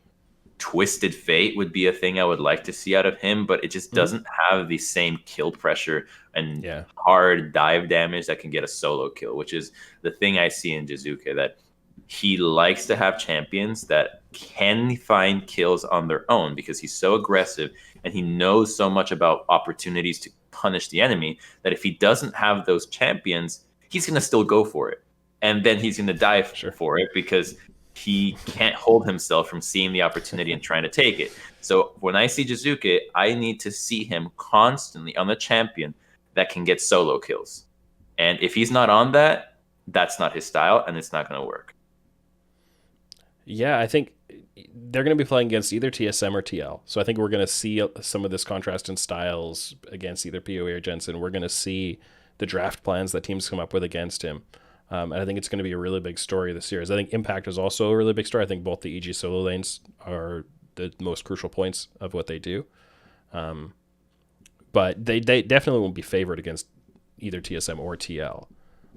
Twisted Fate would be a thing I would like to see out of him, but it just doesn't have the same kill pressure and hard dive damage that can get a solo kill, which is the thing I see in Jizuke, that he likes to have champions that can find kills on their own because he's so aggressive and he knows so much about opportunities to punish the enemy that if he doesn't have those champions, he's going to still go for it. And then he's going to die for it because he can't hold himself from seeing the opportunity and trying to take it. So when I see Jizuke, I need to see him constantly on the champion that can get solo kills. And if he's not on that, that's not his style and it's not going to work. Yeah, I think they're going to be playing against either TSM or TL. So I think we're going to see some of this contrast in styles against either PoE or Jensen. We're going to see the draft plans that teams come up with against him. And I think it's going to be a really big story this series. I think Impact is also a really big story. I think both the EG solo lanes are the most crucial points of what they do. But they definitely won't be favored against either TSM or TL.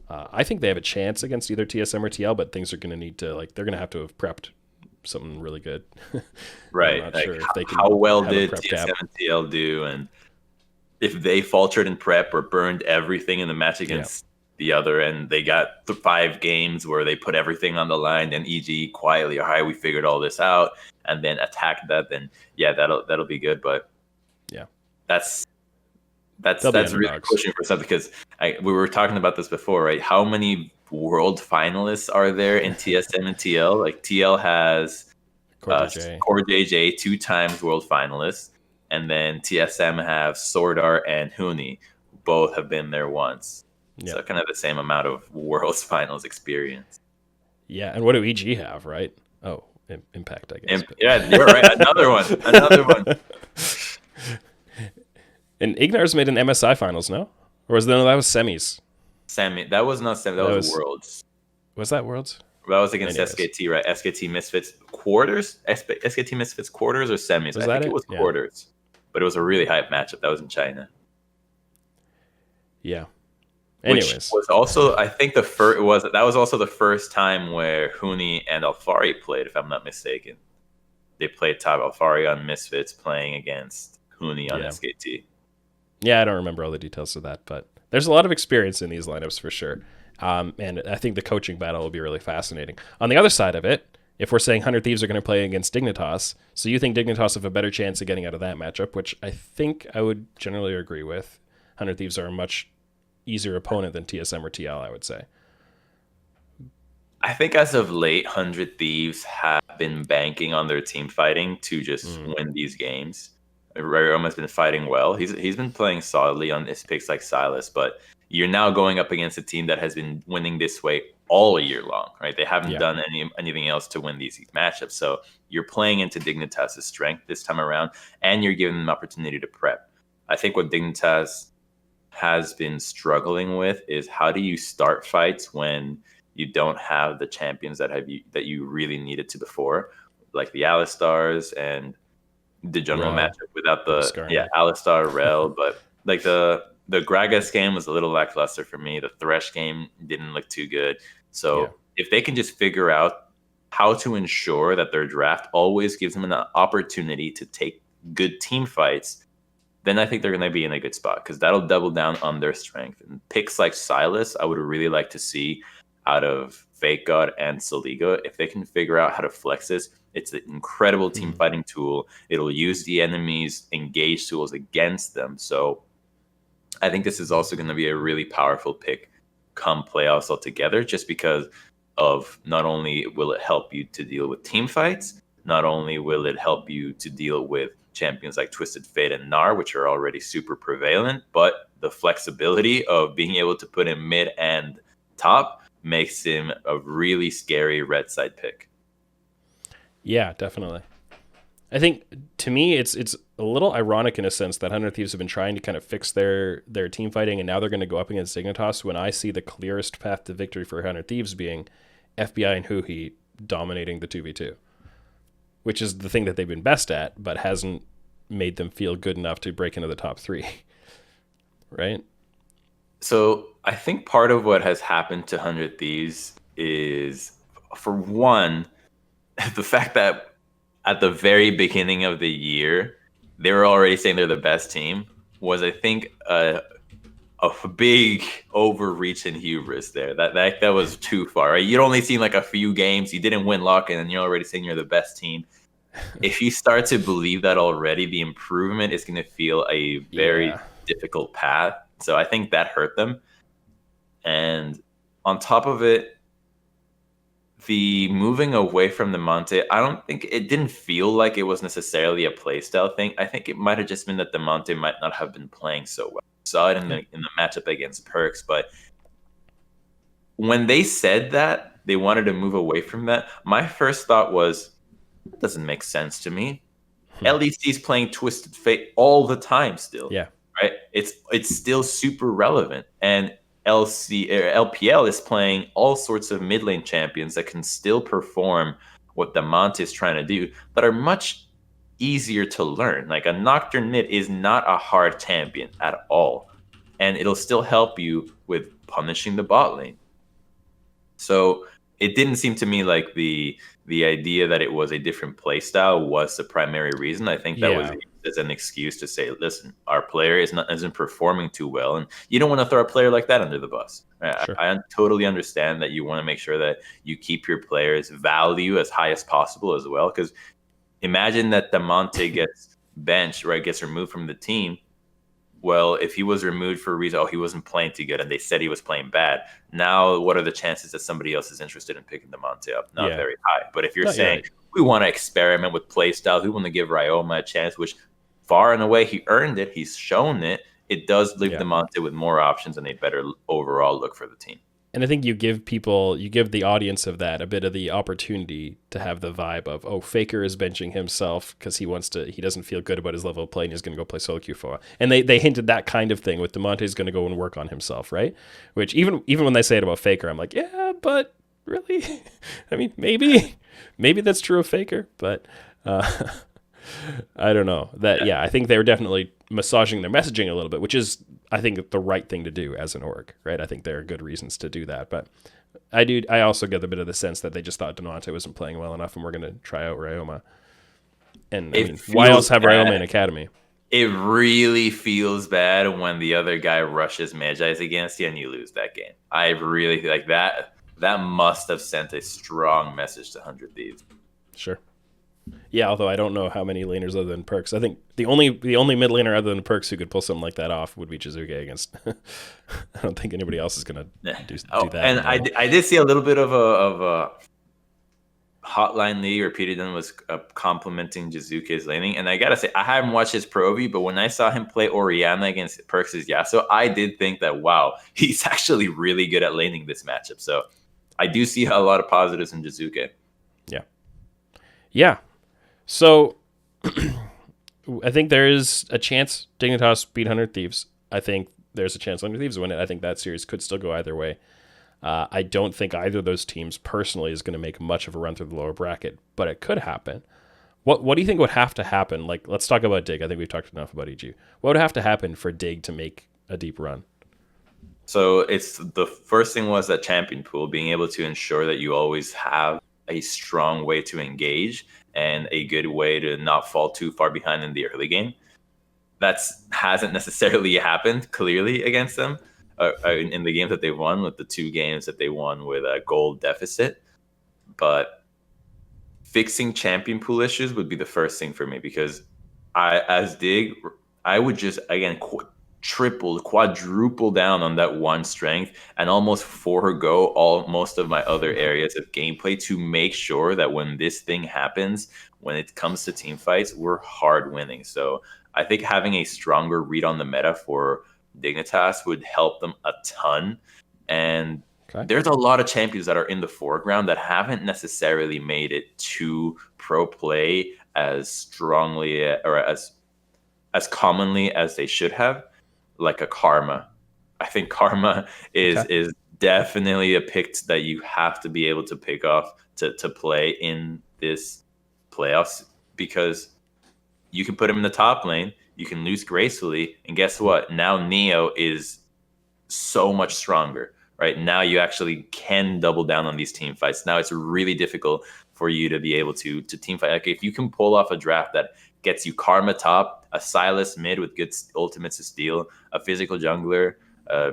I think they have a chance against either TSM or TL, but things are going to need to, like, they're going to have prepped something really good. Right. I'm not like sure if they can how well did TSM and TL do, and if they faltered in prep or burned everything in the match against the other, and they got 5 games where they put everything on the line, and EG quietly, all right, we figured all this out, and then attacked that, then that'll be good. But that's really pushing for something, because we were talking about this before, right? How many world finalists are there in TSM and TL? Like, TL has Core JJ 2 times world finalists, and then TSM have Swordart and Huni, who both have been there once. So kind of the same amount of world's finals experience. Yeah, and what do EG have, right? Oh, Impact, I guess. Yeah, you're right. Another one. And Ignar's made an MSI finals, no? Or was that was semis? That was not semis. That was Worlds. Was that Worlds? That was against SKT, right? SKT Misfits quarters? SKT Misfits quarters or semis? I think it was quarters. But it was a really hype matchup. That was in China. Yeah. Anyways. Which was also, I think that was also the first time where Huni and Alfari played, if I'm not mistaken. They played top Alfari on Misfits playing against Huni on SKT. Yeah, I don't remember all the details of that, but there's a lot of experience in these lineups for sure. And I think the coaching battle will be really fascinating. On the other side of it, if we're saying 100 Thieves are going to play against Dignitas, so you think Dignitas have a better chance of getting out of that matchup, which I think I would generally agree with. 100 Thieves are a much easier opponent than TSM or TL, I would say. I think as of late, 100 Thieves have been banking on their team fighting to just win these games. Rarium has been fighting well. He's been playing solidly on his picks like Silas, but you're now going up against a team that has been winning this way all year long, right? They haven't done anything else to win these matchups. So you're playing into Dignitas' strength this time around, and you're giving them opportunity to prep. I think what Dignitas has been struggling with is, how do you start fights when you don't have the champions that you really needed to before, like the Alistars and the general matchup without the Alistar Rel, but like the Gragas game was a little lackluster for me. The Thresh game didn't look too good. So if they can just figure out how to ensure that their draft always gives them an opportunity to take good team fights, then I think they're going to be in a good spot because that'll double down on their strength. And picks like Silas, I would really like to see out of Fake God and Saliga. If they can figure out how to flex this, it's an incredible team fighting tool. It'll use the enemy's engage tools against them. So I think this is also going to be a really powerful pick come playoffs altogether, just because of not only will it help you to deal with team fights, not only will it help you to deal with champions like Twisted Fate and Gnar, which are already super prevalent, but the flexibility of being able to put him mid and top makes him a really scary red side pick. Yeah, definitely. I think to me it's a little ironic in a sense that 100 Thieves have been trying to kind of fix their team fighting, and now they're going to go up against Dignitas when I see the clearest path to victory for 100 Thieves being FBI and Huhi dominating the 2v2, which is the thing that they've been best at, but hasn't made them feel good enough to break into the top 3. Right? So I think part of what has happened to 100 Thieves is, for one, the fact that at the very beginning of the year, they were already saying they're the best team was, I think, a big overreach and hubris there. That was too far. Right? You'd only seen like a few games. You didn't win lock, and you're already saying you're the best team. If you start to believe that already, the improvement is going to feel a very difficult path. So I think that hurt them. And on top of it, the moving away from the Monte, I don't think it didn't feel like it was necessarily a playstyle thing. I think it might have just been that the Monte might not have been playing so well. Saw it in the matchup against Perkz, but when they said that they wanted to move away from that, my first thought was, that doesn't make sense to me. LEC's playing Twisted Fate all the time still. Yeah. Right? It's still super relevant. And LPL is playing all sorts of mid lane champions that can still perform what the Monte is trying to do, but are much easier to learn. Like a Nocturne mid is not a hard champion at all, and it'll still help you with punishing the bot lane. So it didn't seem to me like the idea that it was a different playstyle was the primary reason. I think that was as an excuse to say, listen, our player isn't performing too well, and you don't want to throw a player like that under the bus. Sure. I totally understand that you want to make sure that you keep your players' value as high as possible as well, because imagine that the Monte gets benched, right, gets removed from the team. Well, if he was removed for a reason, he wasn't playing too good, and they said he was playing bad. Now, what are the chances that somebody else is interested in picking the Monte up? Not very high. But if you're saying, we want to experiment with play styles, we want to give Ryoma a chance, which far and away he earned it, he's shown it, it does leave the Monte with more options and a better overall look for the team. And I think you give the audience of that a bit of the opportunity to have the vibe of, oh, Faker is benching himself because he doesn't feel good about his level of play and he's going to go play solo queue for. And they hinted that kind of thing with DeMonte's going to go and work on himself, right? Which even when they say it about Faker, I'm like, yeah, but really? I mean, maybe that's true of Faker, but I don't know. I think they were definitely massaging their messaging a little bit, which is, I think, the right thing to do as an org, right? I think there are good reasons to do that, but I also get a bit of the sense that they just thought Donante wasn't playing well enough and we're going to try out Ryoma. And I mean, why else have Ryoma in Academy? It really feels bad when the other guy rushes Magi's against you and you lose that game. I really feel like that must have sent a strong message to 100 Thieves. Sure. Yeah, although I don't know how many laners other than Perkz. I think the only mid laner other than Perkz who could pull something like that off would be Chizuke against. I don't think anybody else is going to do that. And I did see a little bit of a hotline league where Peter Dunn was complimenting Jizuke's laning. And I got to say, I haven't watched his Pro V, but when I saw him play Orianna against Perkz' Yasuo, I did think that, wow, he's actually really good at laning this matchup. So I do see a lot of positives in Jizuke. Yeah. So I think there is a chance Dignitas beat 100 Thieves. I think there's a chance 100 Thieves win it. I think that series could still go either way. I don't think either of those teams personally is going to make much of a run through the lower bracket, but it could happen. What do you think would have to happen? Like, let's talk about Dig. I think we've talked enough about EG. What would have to happen for Dig to make a deep run? So it's the first thing was that champion pool, being able to ensure that you always have a strong way to engage and a good way to not fall too far behind in the early game. That hasn't necessarily happened clearly against them in the games that they won, with the 2 games that they won with a goal deficit. But fixing champion pool issues would be the first thing for me, because as Dig, I would just, again, quadruple down on that one strength and almost forego most of my other areas of gameplay to make sure that when this thing happens, when it comes to team fights, we're hard winning. So I think having a stronger read on the meta for Dignitas would help them a ton. And there's a lot of champions that are in the foreground that haven't necessarily made it to pro play as strongly or as commonly as they should have, like a Karma. I think Karma is definitely a pick that you have to be able to pick off to play in this playoffs, because you can put him in the top lane, you can lose gracefully, and guess what? Now Neo is so much stronger. Right now, you actually can double down on these team fights. Now it's really difficult for you to be able to team fight. Like, if you can pull off a draft that gets you Karma top, a Sylas mid with good ultimates to steal, a physical jungler,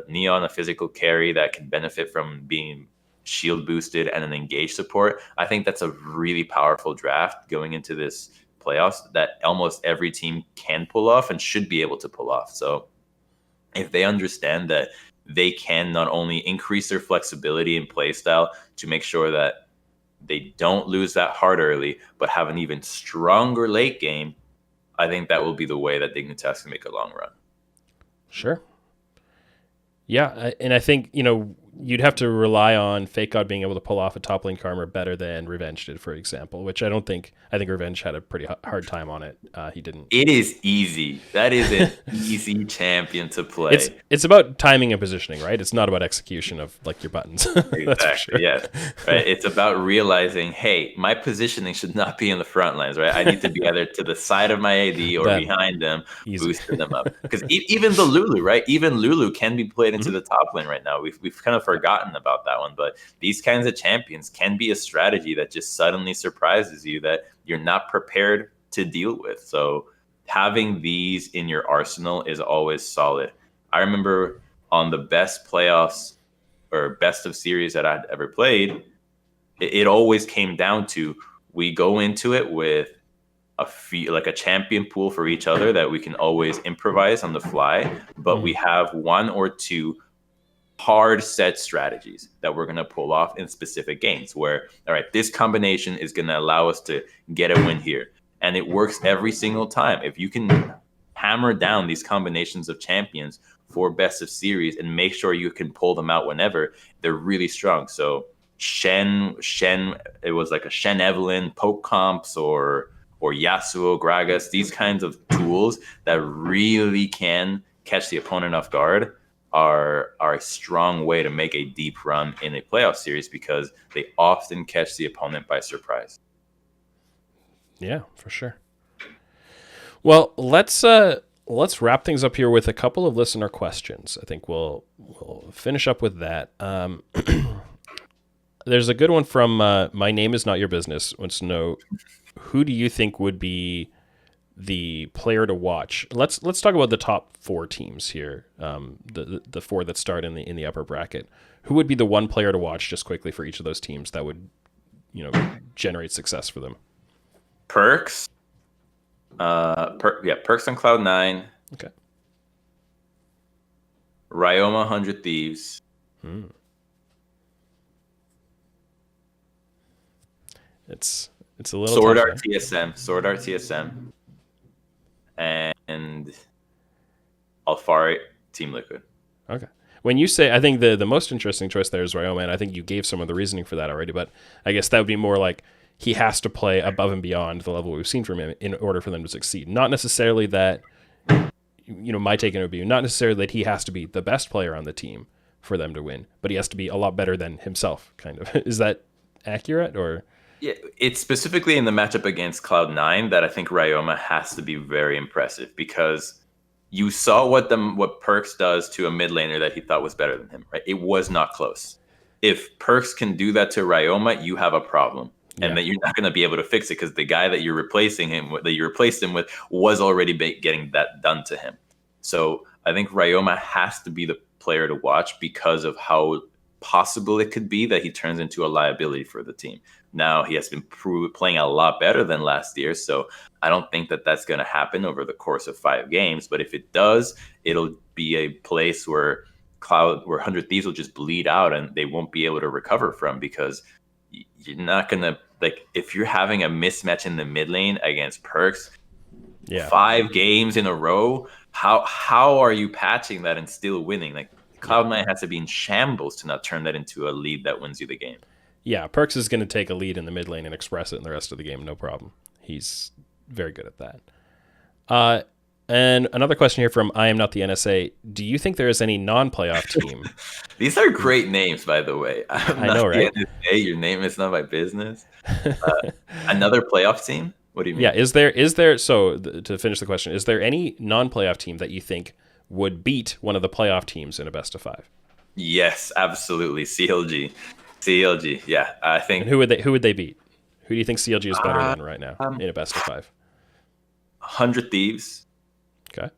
Neon, a physical carry that can benefit from being shield boosted, and an engaged support, I think that's a really powerful draft going into this playoffs that almost every team can pull off and should be able to pull off. So if they understand that they can not only increase their flexibility in playstyle to make sure that they don't lose that hard early, but have an even stronger late game, I think that will be the way that Dignitas can make a long run. Sure. Yeah, and I think, you'd have to rely on Fake God being able to pull off a top lane Karma better than Revenge did, for example, which I think Revenge had a pretty hard time on it. He didn't. It is easy. That is an easy champion to play. It's about timing and positioning, right? It's not about execution of like your buttons. Exactly. Sure. Yes. Right. It's about realizing, hey, my positioning should not be in the front lines, right? I need to be either to the side of my AD or behind them, boosting them up. Because even the Lulu, right? Even Lulu can be played into the top lane right now. We've kind of forgotten about that one, but these kinds of champions can be a strategy that just suddenly surprises you that you're not prepared to deal with. So having these in your arsenal is always solid. I remember on the best playoffs or best of series that I'd ever played, it always came down to, we go into it with like a champion pool for each other that we can always improvise on the fly, but we have 1 or 2 hard set strategies that we're going to pull off in specific games where, all right, this combination is going to allow us to get a win here. And it works every single time. If you can hammer down these combinations of champions for best of series and make sure you can pull them out whenever, they're really strong. So Shen, it was like a Shen Evelyn, Poke Comps, or Yasuo, Gragas, these kinds of tools that really can catch the opponent off guard are a strong way to make a deep run in a playoff series, because they often catch the opponent by surprise. Yeah, for sure. Well, let's wrap things up here with a couple of listener questions. I think we'll finish up with that. There's a good one from My Name Is Not Your Business. Wants to know, who do you think would be the player to watch? Let's talk about the top 4 teams here. The 4 that start in the upper bracket. Who would be the one player to watch just quickly for each of those teams that would, generate success for them? Perkz. Perkz on Cloud9. Okay. Ryoma 100 Thieves. It's a little Sword tough, Art TSM, and Alphari Team Liquid. Okay. When you say, I think the most interesting choice there is Ryoma, and I think you gave some of the reasoning for that already, but I guess that would be more like he has to play above and beyond the level we've seen from him in order for them to succeed. Not necessarily that, my take on it would be not necessarily that he has to be the best player on the team for them to win, but he has to be a lot better than himself, kind of. Is that accurate, or? Yeah, it's specifically in the matchup against Cloud9 that I think Ryoma has to be very impressive, because you saw what Perkz does to a mid laner that he thought was better than him, right? It was not close. If Perkz can do that to Ryoma, you have a problem. and Yeah. that you're not going to be able to fix it because the guy that you replaced him with was already getting that done to him. So I think Ryoma has to be the player to watch because of how possible it could be that he turns into a liability for the team. Now he has been playing a lot better than last year, so I don't think that that's going to happen over the course of 5 games. But if it does, it'll be a place where 100 Thieves will just bleed out and they won't be able to recover from, because you're not going to, like, if you're having a mismatch in the mid lane against Perkz, 5 games in a row, how are you patching that and still winning? Like, Cloud9 has to be in shambles to not turn that into a lead that wins you the game. Yeah, Perkz is going to take a lead in the mid lane and express it in the rest of the game, no problem. He's very good at that. And another question here from iamnotthensa. Do you think there is any non-playoff team? These are great names, by the way. I know, right? Your name is not my business. Another playoff team? What do you mean? Yeah, is there? So to finish the question, is there any non-playoff team that you think would beat one of the playoff teams in a best of 5? Yes, absolutely. CLG. Yeah, I think. And who would they beat? Who do you think CLG is better than right now in a best of 5? 100 Thieves. Okay.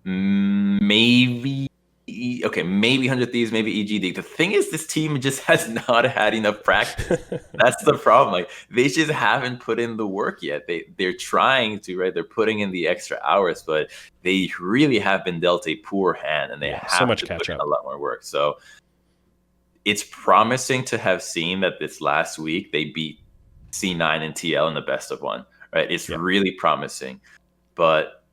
Maybe 100 Thieves, maybe EGD. The thing is, this team just has not had enough practice. That's the problem. Like, they just haven't put in the work yet. They're trying to, right? They're putting in the extra hours, but they really have been dealt a poor hand, and they have so much to catch put in up. a lot more work. So it's promising to have seen that this last week they beat C9 and TL in the best of 1, right? It's really promising, but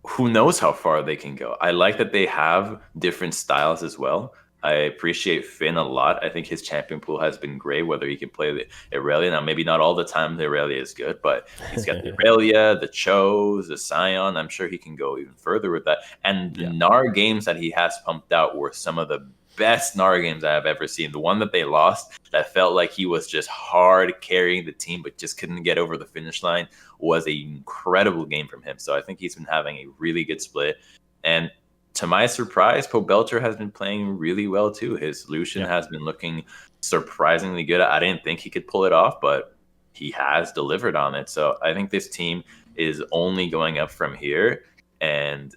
who knows how far they can go. I like that they have different styles as well. I appreciate Finn a lot. I think his champion pool has been great, whether he can play the Irelia. Now, maybe not all the time the Irelia is good, but he's got the Irelia, the Chose, the Scion. I'm sure he can go even further with that. And the Gnar games that he has pumped out were some of the best Gnar games I have ever seen. The one that they lost, that felt like he was just hard carrying the team but just couldn't get over the finish line, was an incredible game from him. So I think he's been having a really good split. And to my surprise, Pobelter has been playing really well too. His Lucian has been looking surprisingly good. I didn't think he could pull it off, but he has delivered on it. So I think this team is only going up from here, and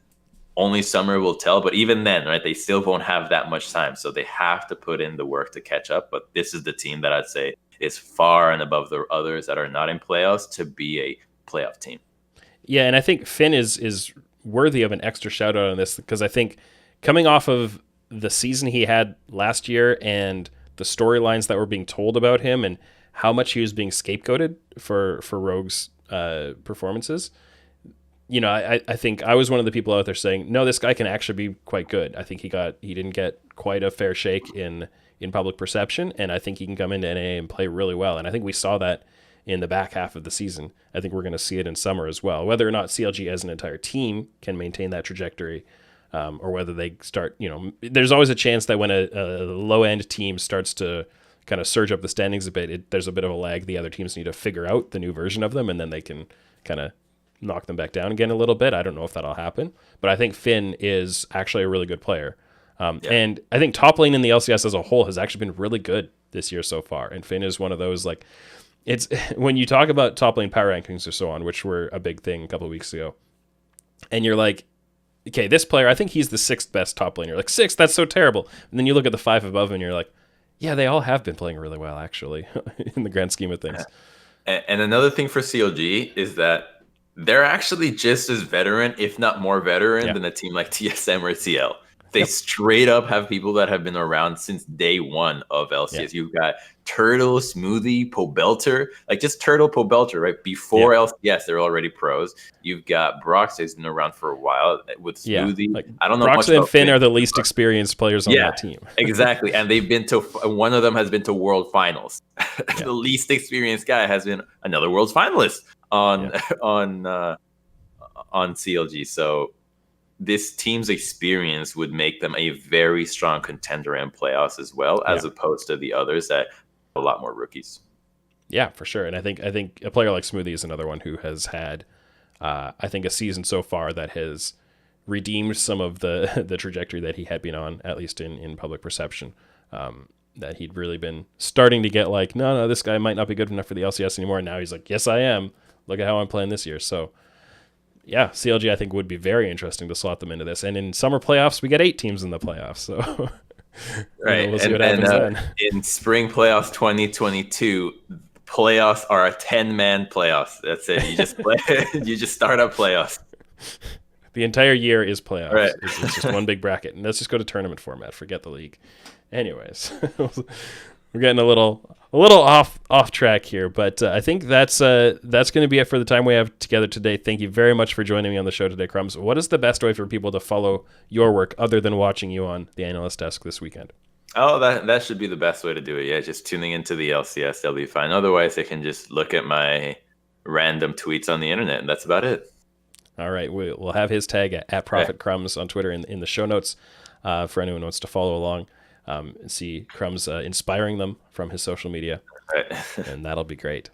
only summer will tell. But even then, right, they still won't have that much time. So they have to put in the work to catch up. But this is the team that I'd say is far and above the others that are not in playoffs to be a playoff team. Yeah, and I think Finn is worthy of an extra shout out on this, because I think coming off of the season he had last year and the storylines that were being told about him and how much he was being scapegoated for Rogue's performances, you know, I think I was one of the people out there saying, no, this guy can actually be quite good. I think he didn't get quite a fair shake in public perception, and I think he can come into NA and play really well. And I think we saw that in the back half of the season. I think we're going to see it in summer as well. Whether or not CLG as an entire team can maintain that trajectory, or whether they start, you know, there's always a chance that when a low-end team starts to kind of surge up the standings a bit, there's a bit of a lag. The other teams need to figure out the new version of them, and then they can kind of knock them back down again a little bit. I don't know if that'll happen, but I think Finn is actually a really good player. And I think top lane in the LCS as a whole has actually been really good this year so far. And Finn is one of those, like, it's when you talk about top lane power rankings or so on, which were a big thing a couple of weeks ago, and you're like, okay, this player, I think he's the 6th best top laner. Like, 6th, that's so terrible. And then you look at the 5 above him and you're like, yeah, they all have been playing really well, actually, in the grand scheme of things. And another thing for CLG is that they're actually just as veteran, if not more veteran, than a team like TSM or CL. They straight up have people that have been around since day 1 of LCS. You've got Turtle, Smoothie, Pobelter, like just Turtle, Pobelter, right? Before LCS, they're already pros. You've got Brox, who's been around for a while with Smoothie. Like, I don't know. Brox and Finn are the least experienced players on that team. Exactly. And they've been to, one of them has been to World Finals. The least experienced guy has been another World Finalist on CLG. So this team's experience would make them a very strong contender in playoffs as well, as opposed to the others that have a lot more rookies. Yeah, for sure. And I think a player like Smoothie is another one who has had, I think, a season so far that has redeemed some of the trajectory that he had been on, at least in public perception. that he'd really been starting to get like, no, this guy might not be good enough for the LCS anymore. And now he's like, yes, I am. Look at how I'm playing this year. So yeah, CLG I think would be very interesting to slot them into this. And in summer playoffs, we get 8 teams in the playoffs. So right, we'll see what happens then. In spring playoffs 2022, playoffs are a 10-man playoffs. That's it. You just play. You just start up playoffs. The entire year is playoffs. Right. It's just one big bracket. And let's just go to tournament format. Forget the league. Anyways, we're getting a little off track here, but I think that's going to be it for the time we have together today. Thank you very much for joining me on the show today, Crumbz. What is the best way for people to follow your work other than watching you on the Analyst Desk this weekend? Oh, that should be the best way to do it. Yeah, just tuning into the LCS, they'll be fine. Otherwise, they can just look at my random tweets on the internet, and that's about it. All right, we'll have his tag at Prophet Crumbz on Twitter in the show notes for anyone who wants to follow along and see Crumbz inspiring them from his social media, and that'll be great.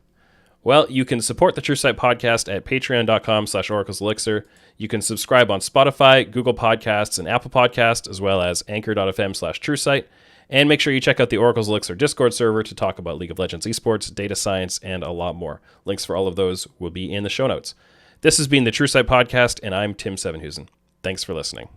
Well, you can support the TrueSight podcast at patreon.com/oracleselixir. You can subscribe on Spotify, Google Podcasts, and Apple Podcasts, as well as anchor.fm/TrueSight. And make sure you check out the Oracle's Elixir Discord server to talk about League of Legends esports, data science, and a lot more. Links for all of those will be in the show notes. This has been the TrueSight podcast, and I'm Tim Sevenhuisen. Thanks for listening.